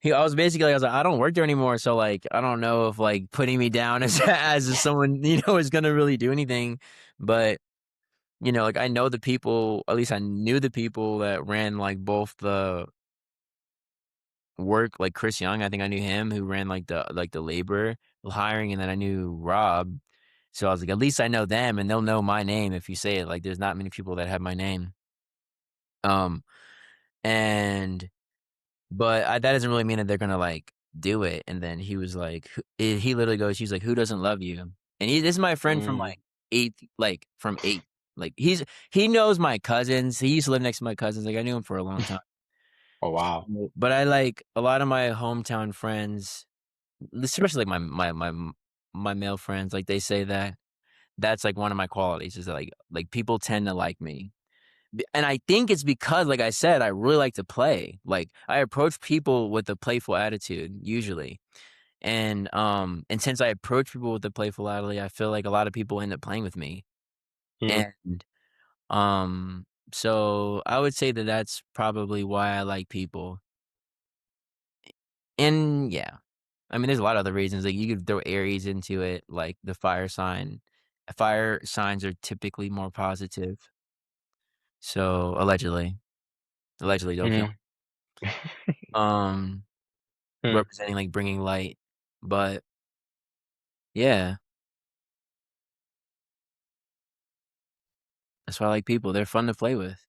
I was basically like, I was like, "I don't work there anymore, so, like, I don't know if, like, putting me down as as someone, is gonna really do anything." But, like, I know the people, at least I knew the people that ran, like, both the work, like Chris Young, I think I knew him, who ran, like, the labor hiring, and then I knew Rob. So I was like, "At least I know them, and they'll know my name if you say it." Like, there's not many people that have my name. Um, and But, that doesn't really mean that they're gonna, like, do it, and then he was like, he literally goes, he's like, "Who doesn't love you?" And this is my friend from, Mm. like, 8th, like, from 8th, like, he knows my cousins, he used to live next to my cousins, like, I knew him for a long time. Oh, wow. But I like a lot of my hometown friends, especially, like, my male friends, like, they say that that's, like, one of my qualities is that, like, people tend to like me. And I think it's because, like I said, I really like to play. Like, I approach people with a playful attitude usually. And since I approach people with a playful attitude, I feel like a lot of people end up playing with me. Mm. And, so I would say that that's probably why I like people. And yeah, I mean, there's a lot of other reasons. Like, you could throw Aries into it, like the fire sign. Fire signs are typically more positive. So allegedly, don't kill Mm. me. Um, Hmm. Representing, like, bringing light, but yeah, that's why I like people, they're fun to play with.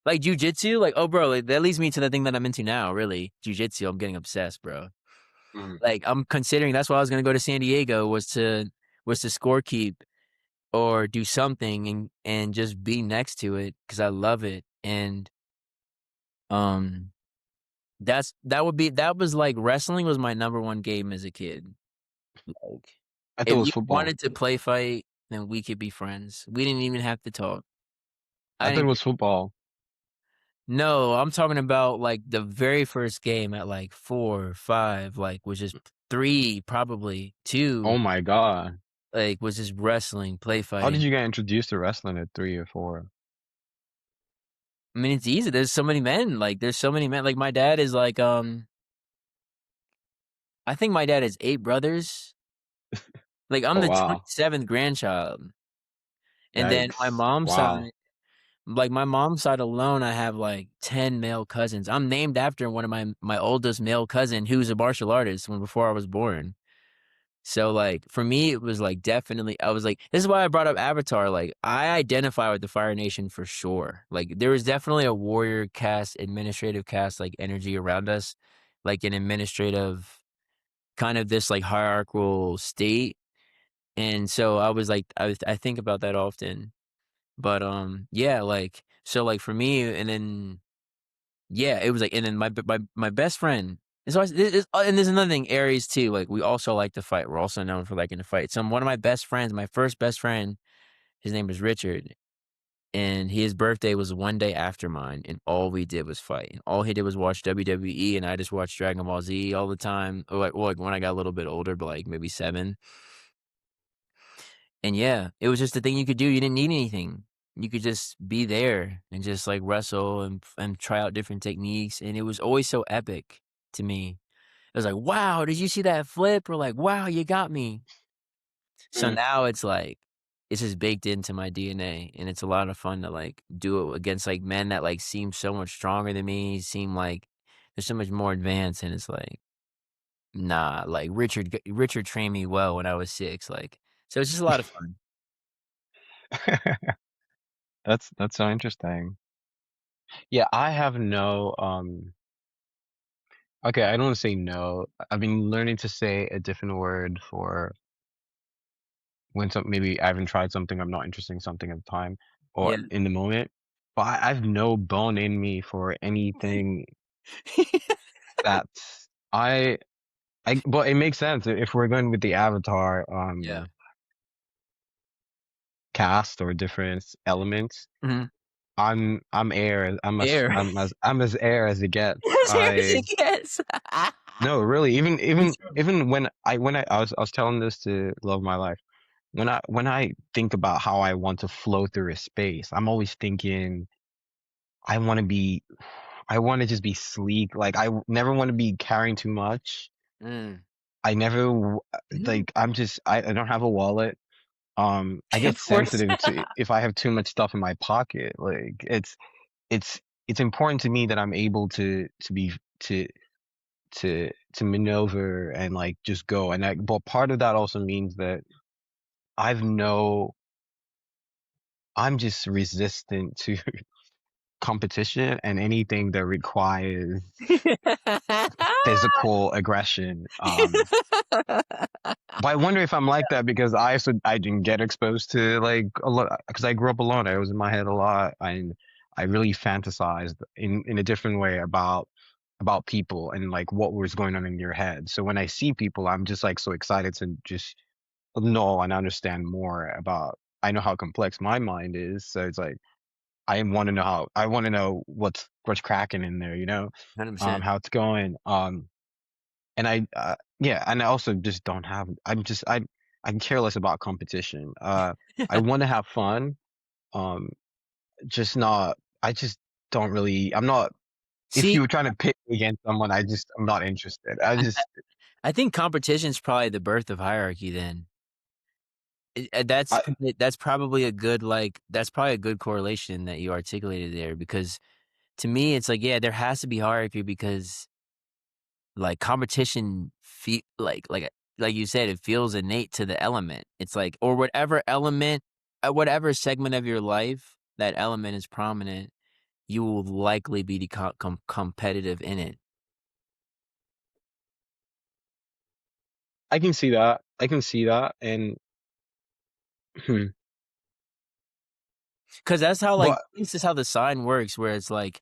Like jujitsu, like, oh, bro, like, that leads me to the thing that I'm into now, really, jujitsu, I'm getting obsessed, bro. Mm. Like, I'm considering that's why I was gonna go to San Diego was to score keep or do something and just be next to it because I love it, and, um, that was like wrestling was my number 1 game as a kid. Like, I thought it if was you football. wanted to play fight, then we could be friends. We didn't even have to talk. I I thought it didn't was football. No, I'm talking about, like, the very first game at, like, 4, 5, like, was just 3, probably Oh 2, my god. like, was just wrestling, play How did fighting. you get introduced to wrestling at 3 or 4? I mean, it's easy, there's so many men, like, there's so many men, like, my dad is, like, I think my dad has 8 brothers, like, I'm Oh, the wow. 27th grandchild, and then Yikes. Wow. my mom's side alone, I have, like, 10 male cousins. I'm named after one of my oldest male cousin who's a martial artist when before I was born. So, like, for me, it was, like, definitely I was like this is why I brought up Avatar, like, I identify with the Fire Nation for sure. Like, there was definitely a warrior caste, administrative caste, like, energy around us, like, an administrative kind of this, like, hierarchical state, and so I was like I think about that often. But, yeah, like so, like, for me and then yeah, it was like and then my best friend is always and there's another thing, Aries too, like, we also like to fight. We're also known for liking to fight. So, one of my best friends, my first best friend, his name is Richard, and his birthday was one day after mine, and all we did was fight. And all he did was watch WWE, and I just watched Dragon Ball Z all the time, or, like when I got a little bit older, but, like, maybe 7. And yeah, it was just the thing you could do, you didn't need anything. You could just be there and just, like, wrestle and try out different techniques, and it was always so epic to me. It was like, "Wow, did you see that flip?" Or like, "Wow, you got me." So Mm. now it's like, it's just baked into my DNA, and it's a lot of fun to, like, do it against, like, men that, like, seem so much stronger than me, seem like they're so much more advanced, and it's like, nah, like, Richard trained me well when I was 6, like, so it's just a lot of fun. That's so interesting. Yeah, I have no okay, I don't wanna say no. I've been learning to say a different word for when maybe I haven't tried something, I'm not interested in something at the time or Yeah. in the moment. But I've no bone in me for anything that's but it makes sense if we're going with the Avatar Yeah. cast or different elements. Mhm. I'm air. Air. I'm as air as it gets. As air as it gets. No, really, It's true. even when I was telling this to love my life. When I think about how I want to flow through a space, I'm always thinking I want to be I want to just be sleek. Like never want to be carrying too much. Mm. I never Mhm. like I don't have a wallet. I get Of course. sensitive to if I have too much stuff in my pocket. Like it's it's important to me that I'm able to be to to maneuver and like just go. But part of that also means that I've no I'm just resistant to competition and anything that requires physical aggression. But I wonder if I'm like that because I didn't get exposed to like a lot because I grew up alone. I was in my head a lot and I really fantasized in a different way about people and like what was going on in your head. So when I see people, I'm just like so excited to just know and understand more about. I know how complex my mind is, so it's like I want to know what's cracking in there, 100%. how it's going. And yeah, and I also just don't have. I'm careless about competition. I want to have fun. Um, just not. I just don't really. I'm not. If See, you were trying to pit me against someone, I'm not interested. I think competition's probably the birth of hierarchy then. I, That's probably a good, like that's probably a good correlation that you articulated there because to me, it's like, yeah, there has to be hierarchy because, like, competition like you said, it feels innate to the element. It's like or whatever element whatever segment of your life that element is prominent, you will likely be the competitive in it. I can see that. I can see that. And hmm, 'Cause that's how, like but this is how the sign works where it's like,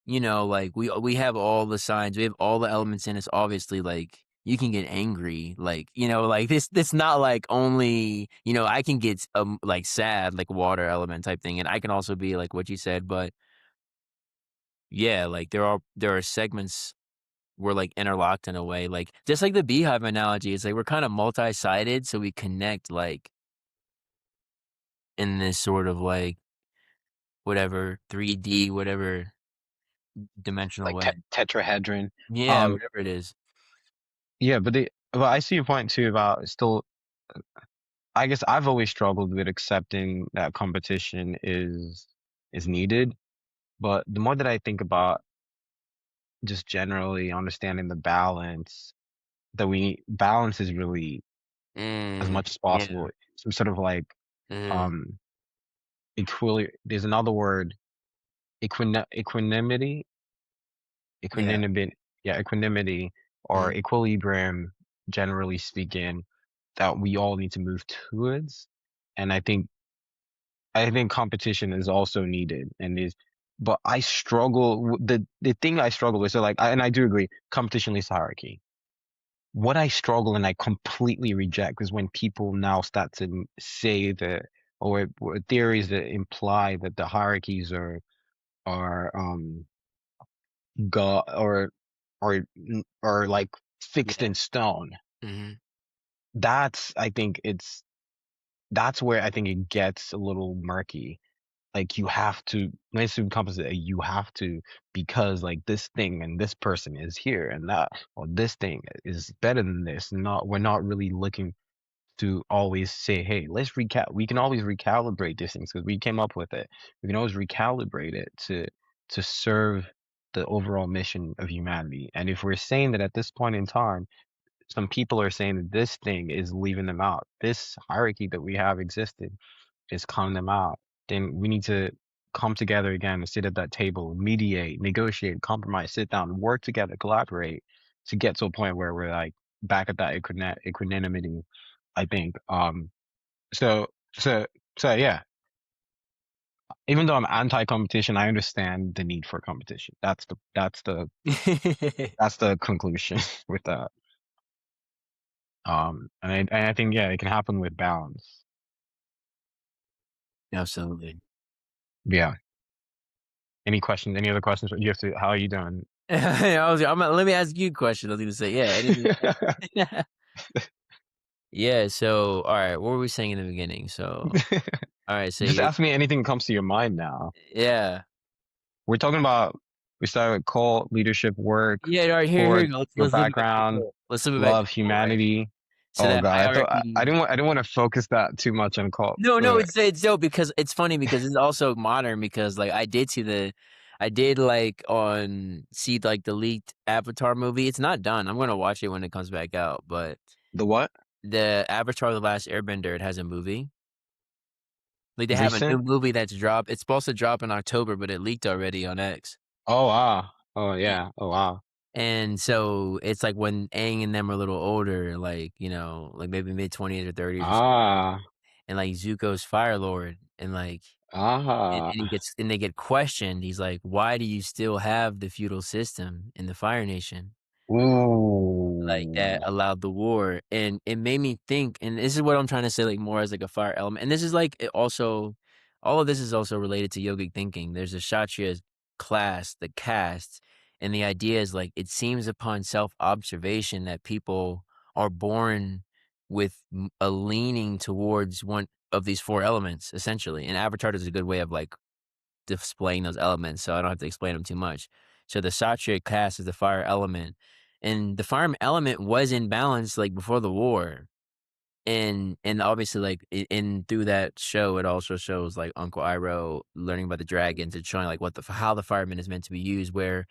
like, we have all the signs, we have all the elements in us, obviously, like, you can get angry, like, like, this not, like, only I can get, like, sad, like, water element type thing, and I can also be like what you said, but, yeah, like, there are segments we're, like, interlocked in a way, like, just like the beehive analogy, it's like we're kinda multi-sided, so we connect, like, in this sort of, like, whatever, 3D, whatever dimensional like way. tetrahedron. Yeah, Um, whatever it is. yeah, but I see your point too about still. I guess I've always struggled with accepting that competition is needed. But the more that I think about just generally understanding the balance that balance is really as Mm, much as yeah, possible. Some sort of like mhm, um there's another word, equanimity, yeah, equanimity, yeah, equanimity or mhm, equilibrium, generally speaking, that we all need to move towards. And I think competition is also needed and is but I struggle the thing I struggle with, so like and I do agree, competition leads to hierarchy. What I struggle and I completely reject is when people now start to say that or theories that imply that the hierarchies are God or like fixed yeah, in stone. mhm, That's I think it's that's where I think it gets a little murky. Like you have to nice to encompass it, you have to because like this thing and this person is here and that or this thing is better than this. Not we're not really looking to always say, hey, let's recap. We can always recalibrate these things because we came up with it. We can always recalibrate it to serve the overall mission of humanity. And if we're saying that at this point in time, some people are saying that this thing is leaving them out, this hierarchy that we have existed is calling them out, then we need to come together again and sit at that table, mediate, negotiate, compromise, sit down, work together, collaborate to get to a point where we're like back at that equanimity, I think. So so so yeah, even though I'm anti-competition, I understand the need for competition. That's the conclusion with that. And I think yeah, it can happen with balance. Absolutely. Yeah. Any questions? Any other questions? You have to. How are you doing? Let me ask you a question. I was gonna say, yeah, anything. Yeah, so all right, what were we saying in the beginning? So all right, so Just you ask me anything that comes to your mind now. yeah. We're talking about we started with cult, leadership, work, Yeah, all right, here core, we go. Let's your let's loop it back to background, Cole. Let's loop it back to love, Cole, right? humanity. So Oh that God, I hierarchy. didn't want to focus that too much on cult. No, But it's dope because it's funny because it's also modern because like I did like on see like the leaked Avatar movie. It's not done. I'm gonna watch it when it comes back out. But the what? the Avatar: The Last Airbender, it has a movie. Like they have a new Recent? movie that's dropped. It's supposed to drop in October, but it leaked already on X. Oh wow. Oh yeah. Oh wow. And so it's like when Aang and them are a little older, like, like maybe mid-20s or 30s or something, Ah. and, like, Zuko's Fire Lord, and, like, Ah. and they get questioned, he's like, "Why do you still have the feudal system in the Fire Nation?" Like, that Ooh. allowed the war, and it made me think, and this is what I'm trying to say, like, more as, like, a fire element, and this is, like, it also all of this is also related to yogic thinking. There's a Kshatriya class, the caste, and the idea is, like, it seems upon self-observation that people are born with a leaning towards one of these 4 elements, essentially, and Avatar is a good way of, like, displaying those elements, so I don't have to explain them too much. So the Satric cast is the fire element, and the fire element was in balance like before the war. And obviously like in through that show, it also shows like Uncle Iroh learning about the dragons and showing like what the how the fireman is meant to be used. Where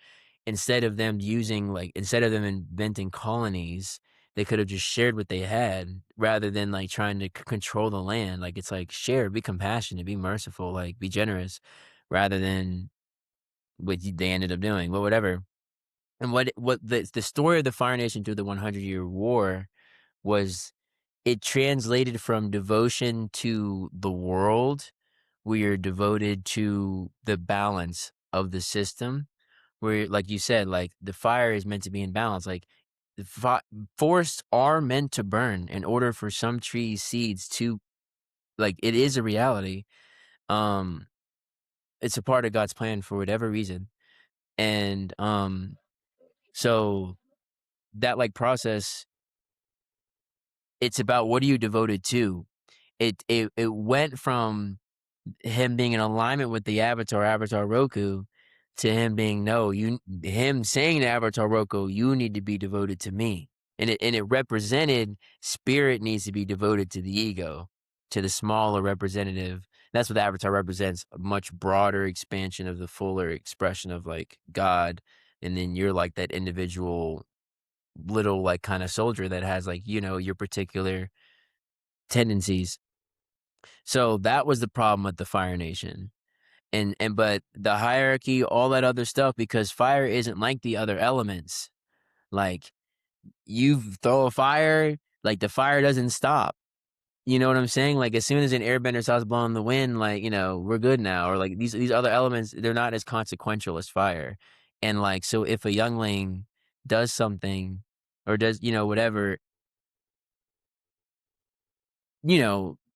instead of them inventing colonies, they could have just shared what they had rather than like trying to control the land. Like it's like share, be compassionate, be merciful, like be generous rather than what they ended up doing, but whatever. And what the story of the Fire Nation through the 100-year war was it translated from devotion to the world, where you're devoted to the balance of the system, where, like you said, like the fire is meant to be in balance. Like the forests are meant to burn in order for some trees' seeds to like it is a reality. Um, it's a part of God's plan for whatever reason. And, so that, like, process, it's about what are you devoted to? It went from him being in alignment with the Avatar Roku, to him being, "No, him saying to Avatar Roku, 'You need to be devoted to me.'" And it represented spirit needs to be devoted to the ego, to the smaller representative. That's what the Avatar represents, a much broader expansion of the fuller expression of, like, God, and then you're, like, that individual little, like, kinda soldier that has, like, your particular tendencies. So, that was the problem with the Fire Nation. And but the hierarchy, all that other stuff, because fire isn't like the other elements. Like, you throw a fire, like, the fire doesn't stop. You know what I'm saying? Like, as soon as an airbender starts blowing the wind, like, we're good now. Or, like, these other elements, they're not as consequential as fire. And, like, so if a youngling does something or does, whatever,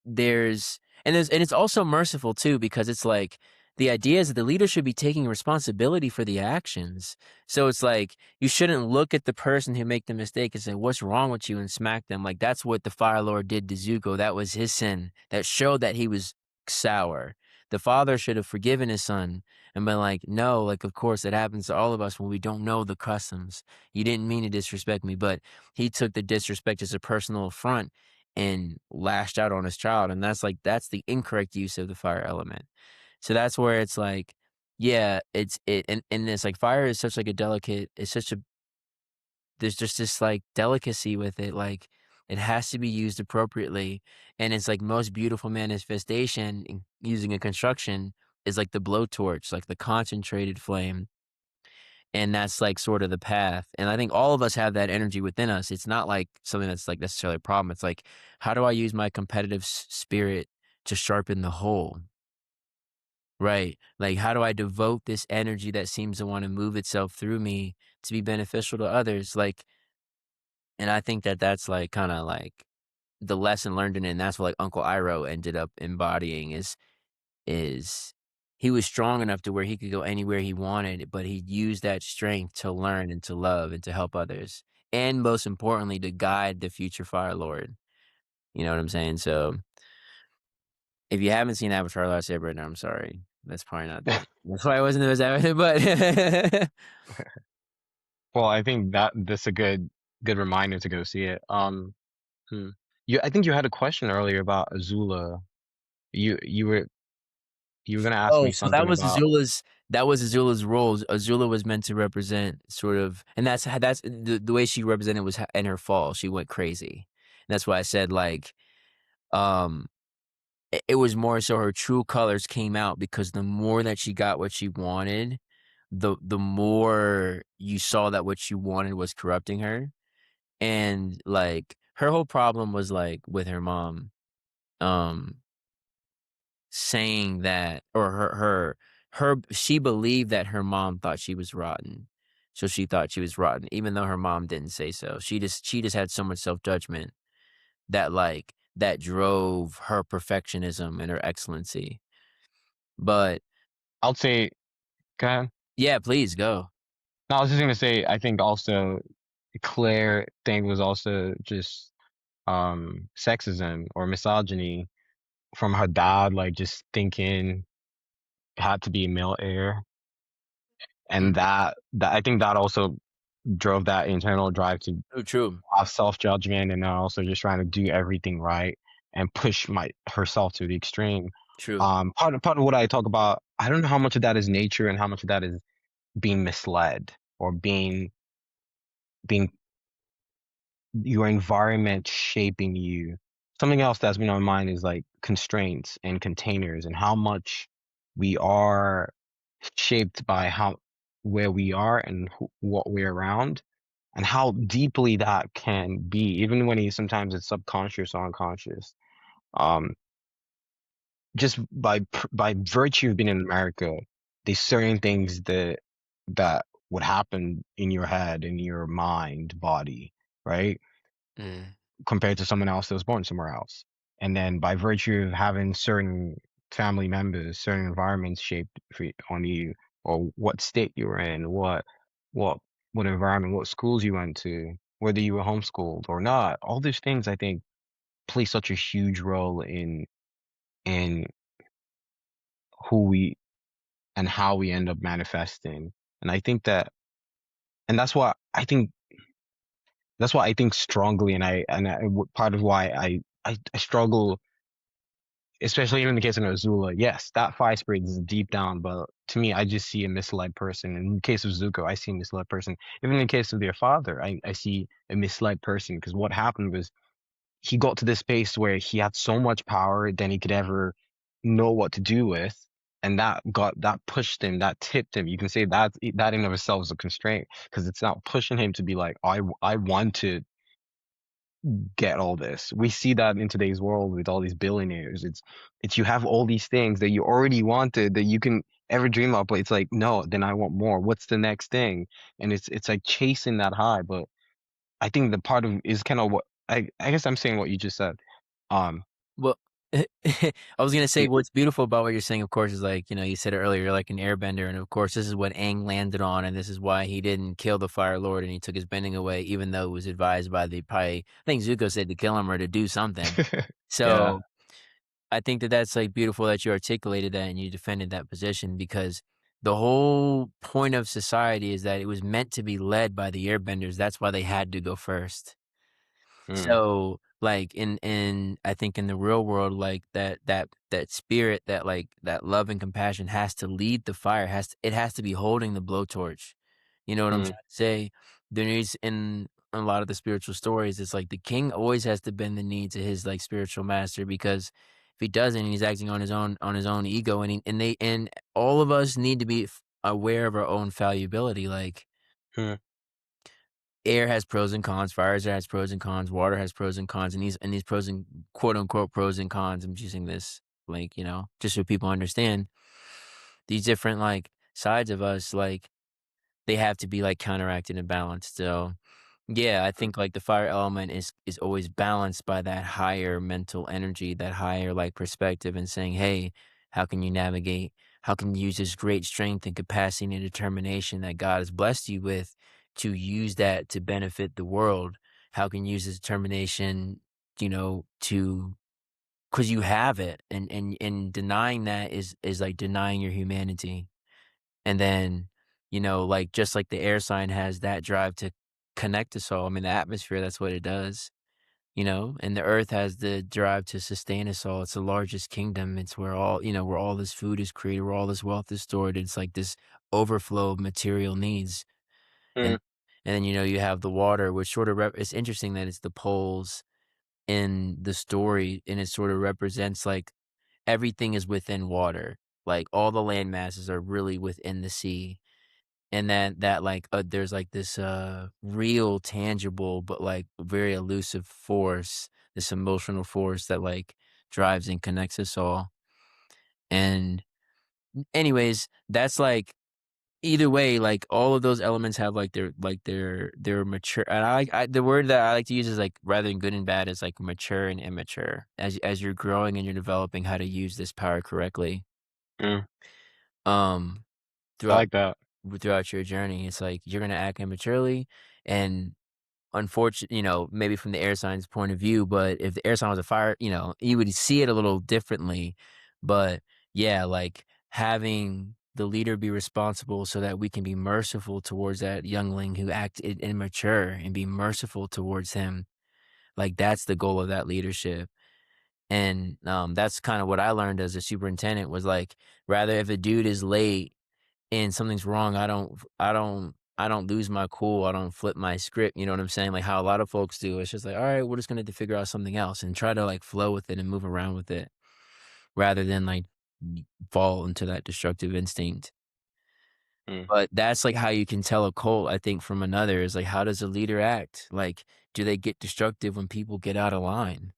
there's and it's also merciful too because it's like the idea is that the leader should be taking responsibility for the actions. So it's like you shouldn't look at the person who make the mistake and say, "What's wrong with you?" and smack them. Like that's what the Fire Lord did to Zuko. That was his sin. That showed that he was sour. The father should have forgiven his son and been like, "No, like of course it happens to all of us when we don't know the customs. You didn't mean to disrespect me," but he took the disrespect as a personal affront and lashed out on his child, and that's the incorrect use of the fire element. So that's where it's like, yeah, and it's like fire is such like a delicate it's such a there's just this like delicacy with it, like it has to be used appropriately. And it's like most beautiful manifestation using a construction is like the blowtorch, like the concentrated flame. And that's like sort of the path. And I think all of us have that energy within us. It's not like something that's like necessarily a problem. It's like, how do I use my competitive spirit to sharpen the whole? Right. Like, how do I devote this energy that seems to want to move itself through me to be beneficial to others? Like, and I think that that's like kind of like the lesson learned in it. And that's what like Uncle Iroh ended up embodying is he was strong enough to where he could go anywhere he wanted, but he used that strength to learn and to love and to help others. And most importantly, to guide the future Fire Lord. You know what I'm saying? So if you haven't seen Avatar: The Last Airbender, I'm sorry. That's probably not that's why I wasn't the most evident, but Well, I think that's a good reminder to go see it. Hmm. I think you had a question earlier about Azula. You were gonna ask oh, me so something about. that was Azula's role. Azula was meant to represent sort of, and that's the way she represented was in her fall. She went crazy. And that's why I said like, um, it was more so her true colors came out because the more that she got what she wanted, the more you saw that what she wanted was corrupting her. And like her whole problem was like with her mom. Um saying that or her she believed that her mom thought she was rotten. So she thought she was rotten, even though her mom didn't say so. She just had so much self-judgment that like that drove her perfectionism and her excellency. But I'll say, go ahead. yeah, please go. No, I was just gonna say, I think also Claire thing was also just sexism or misogyny from her dad, like just thinking it had to be a male heir, and Mm, that I think that also drove that internal drive to true, true, have self-judgment and then also just trying to do everything right and push my herself to the extreme. true. Part of what I talk about, I don't know how much of that is nature and how much of that is being misled or being your environment shaping you. Something else that's been on my mind is like constraints and containers and how much we are shaped by how where we are and what we're around and how deeply that can be, even when sometimes it's subconscious or unconscious. Um, just by virtue of being in America, there's certain things that would happen in your head, in your mind, body, right? Mm, Compared to someone else that was born somewhere else. And then by virtue of having certain family members, certain environments shaped on you, or what state you were in, what what environment, what schools you went to, whether you were homeschooled or not, all these things I think play such a huge role in who we and how we end up manifesting. And I think that, and that's why I think strongly, part of why I struggle, especially in the case of Azula. Yes, that fire spirit is deep down, but to me, I just see a misled person. In the case of Zuko, I see a misled person. Even in the case of their father, I see a misled person because what happened was he got to this space where he had so much power than he could ever know what to do with. And that pushed him, that tipped him. You can say that in of itself is a constraint because it's not pushing him to be like, I want to get all this. We see that in today's world with all these billionaires. It's you have all these things that you already wanted that you can ever dream of, but it's like, no, then I want more. What's the next thing? And it's like chasing that high. But I think the part of is kind of what I guess I'm saying what you just said. Um, well, I was gonna say Y what's beautiful about what you're saying, of course, is like, you said it earlier, you're like an airbender, and of course, this is what Aang landed on, and this is why he didn't kill the Fire Lord and he took his bending away, even though it was advised by the probably I think Zuko said to kill him or to do something. Yeah. So, I think that that's, like, beautiful that you articulated that and you defended that position because the whole point of society is that it was meant to be led by the airbenders, that's why they had to go first. Mm, So, like, in I think in the real world, like, that spirit, that, like, that love and compassion has to lead the fire, has to be holding the blowtorch. You know what I'm mm, trying to say? There needs in a lot of the spiritual stories, it's like the king always has to bend the knee to his, like, spiritual master because if he doesn't, he's acting on his own ego, and all of us need to be aware of our own fallibility, like mm, air has pros and cons, has pros and cons, water has pros and cons, and these pros and quote unquote pros and cons. I'm using this like, just so people understand these different like sides of us, like they have to be like counteracted and balanced. So yeah, I mm, think like the fire element is always balanced by that higher mental energy, that higher like perspective and saying, "Hey, how can you navigate? How can you use this great strength and capacity and determination that God has blessed you with to use that to benefit the world? How can you use this determination, to because you have it and denying that is like denying your humanity." And then, like, just like the air sign has that drive to connect us all, I mean, the atmosphere, that's what it does, and the earth has the drive to sustain us all. It's the largest kingdom. It's where all this food is created, where all this wealth is stored. It's like this overflow of material needs. And mm, and then, you have the water, which sort of it's interesting that it's the poles in the story, and it sort of represents like everything is within water. Like all the land masses are really within the sea and then that, like, there's, like, this, real, tangible, but, like, very elusive force, this emotional force that, like, drives and connects us all, and anyways, that's, like either way, like, all of those elements have, their mature and the word that I like to use is, like, rather than good and bad is, like, mature and immature as you're growing and you're developing how to use this power correctly, mm. um, I throughout like that. throughout your journey, it's like you're gonna act immaturely and unfortunate, maybe from the air sign's point of view, but if the air sign was a fire, you would see it a little differently. But yeah, like having the leader be responsible so that we can be merciful towards that youngling who acted immature and be merciful towards him. Like that's the goal of that leadership. And that's kind of what I learned as a superintendent was like rather if a dude is late and something's wrong, I don't lose my cool, I don't flip my script, you know what I'm saying? Like how a lot of folks do. It's just like, "All right, we're just gonna have to figure out something else," and try to, like, flow with it and move around with it rather than, like, fall into that destructive instinct. Mm. But that's, like, how you can tell a cult, I think, from another is, like, how does a leader act? Like, do they get destructive when people get out of line?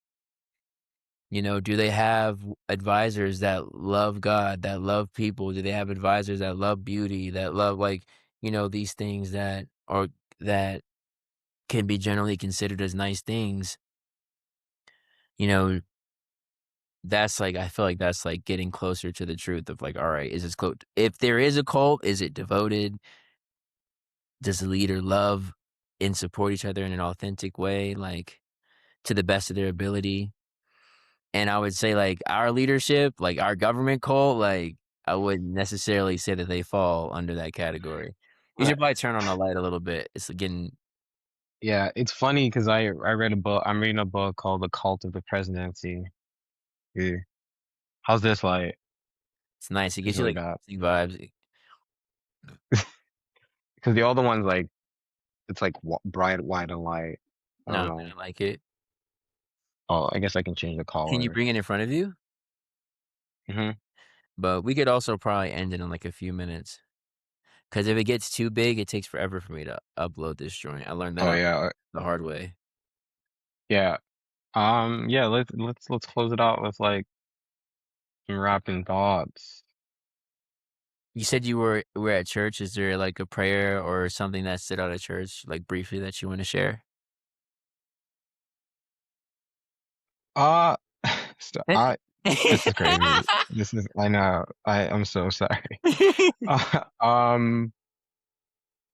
Do they have advisors that love God, that love people? Do they have advisors that love beauty, that love like, these things that can be generally considered as nice things? You know, that's like I feel like that's like getting closer to the truth of like, all right, is this cult? If there is a cult, is it devoted? Does the leader love and support each other in an authentic way, like to the best of their ability? And I would say, like, our leadership, like, our government cult, like, I wouldn't necessarily say that they fall under that category. You Uh, should probably turn on the light a little bit. It's getting yeah, it's funny because I read a book I'm reading a book called The Cult of the Presidency. Yeah. How's this light? it's nice. It It's gives you, really like, bad. vibes. Because the other one's like it's like bright white and light. I No, don't man, know. I like it. Oh, I guess I can change the Can you color. bring it in front of you? Mhm. But we could also probably end it in, like, a few minutes. Because if it gets too big, it takes forever for me to upload this joint. I learned that Oh, on yeah, the hard way. yeah. Yeah, let's close it out with, like, some wrapping thoughts. You said you were at church. Is there, like, a prayer or something that stood out at church, like, briefly that you wanna share? Uh, So I this is crazy. This is I know. I'm so sorry. Uh, um,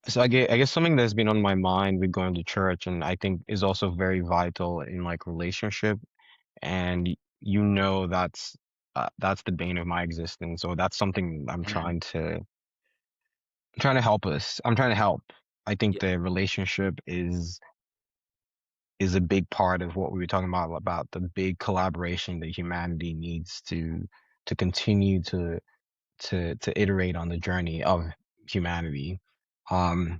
so I guess something that's been on my mind with going to church and I think is also very vital in like relationship and you know that's the bane of my existence. So that's something Mhm. I'm trying to help us. I'm trying to help. I think Yeah, the relationship is a big part of what we were talking about the big collaboration that humanity needs to continue to iterate on the journey of humanity. Um,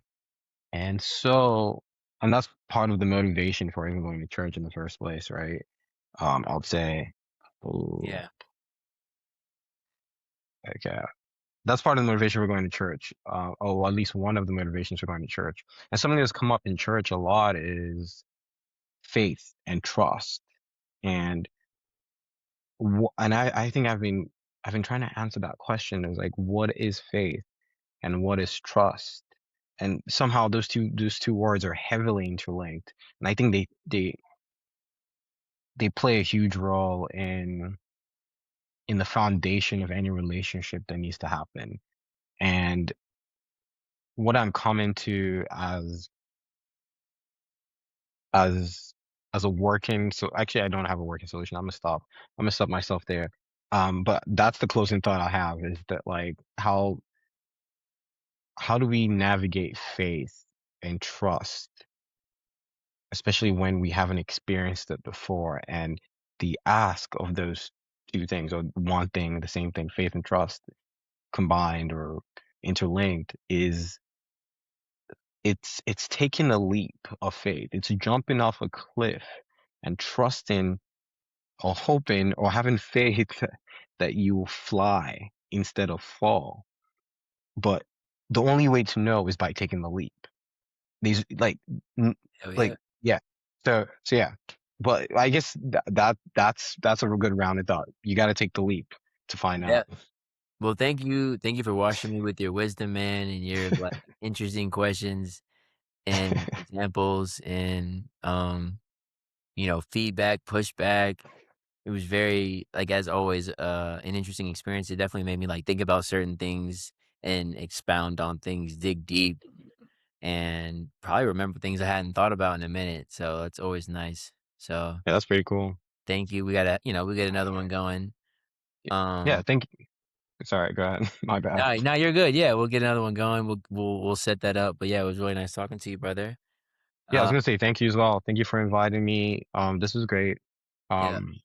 and so, and that's part of the motivation for even going to church in the first place, right? I would say, oh, yeah, okay, that's part of the motivation for going to church. At least one of the motivations for going to church. And something that's come up in church a lot is faith and trust. And and I think I've been trying to answer that question is like, what is faith and what is trust? And somehow those two words are heavily interlinked. And I think they play a huge role in the foundation of any relationship that needs to happen. And what I'm coming to as as a working so actually I don't have a working solution. I'm gonna stop myself there. But that's the closing thought I have is that like how do we navigate faith and trust, especially when we haven't experienced it before? And the ask of those two things, or one thing, the same thing, faith and trust combined or interlinked, is it's taking a leap of faith. It's jumping off a cliff and trusting or hoping or having faith that you will fly instead of fall. But the only way to know is by taking the leap. These n- hell like yeah, yeah. So yeah. But I guess that's a good rounded thought. You got to take the leap to find yeah. out. Well, thank you for washing me with your wisdom, man, and your, like, interesting questions and examples and, feedback, pushback. It was very, like, as always, an interesting experience. It definitely made me, like, think about certain things and expound on things, dig deep, and probably remember things I hadn't thought about in a minute, so it's always nice. So, Yeah, that's pretty cool. thank you. We get another one going. Yeah, Um, thank you. Sorry, go ahead. My bad. no, you're good. Yeah, we'll get another one going. We'll set that up. But yeah, it was really nice talking to you, brother. Yeah, I was Uh, gonna say thank you as well. Thank you for inviting me. This was great. yeah, Um,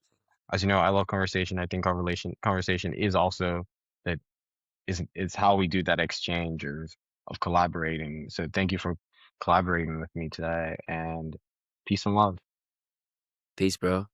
as you know, I love conversation. I think conversation is also that is how we do that exchange of collaborating. So thank you for collaborating with me today and peace and love. peace, bro.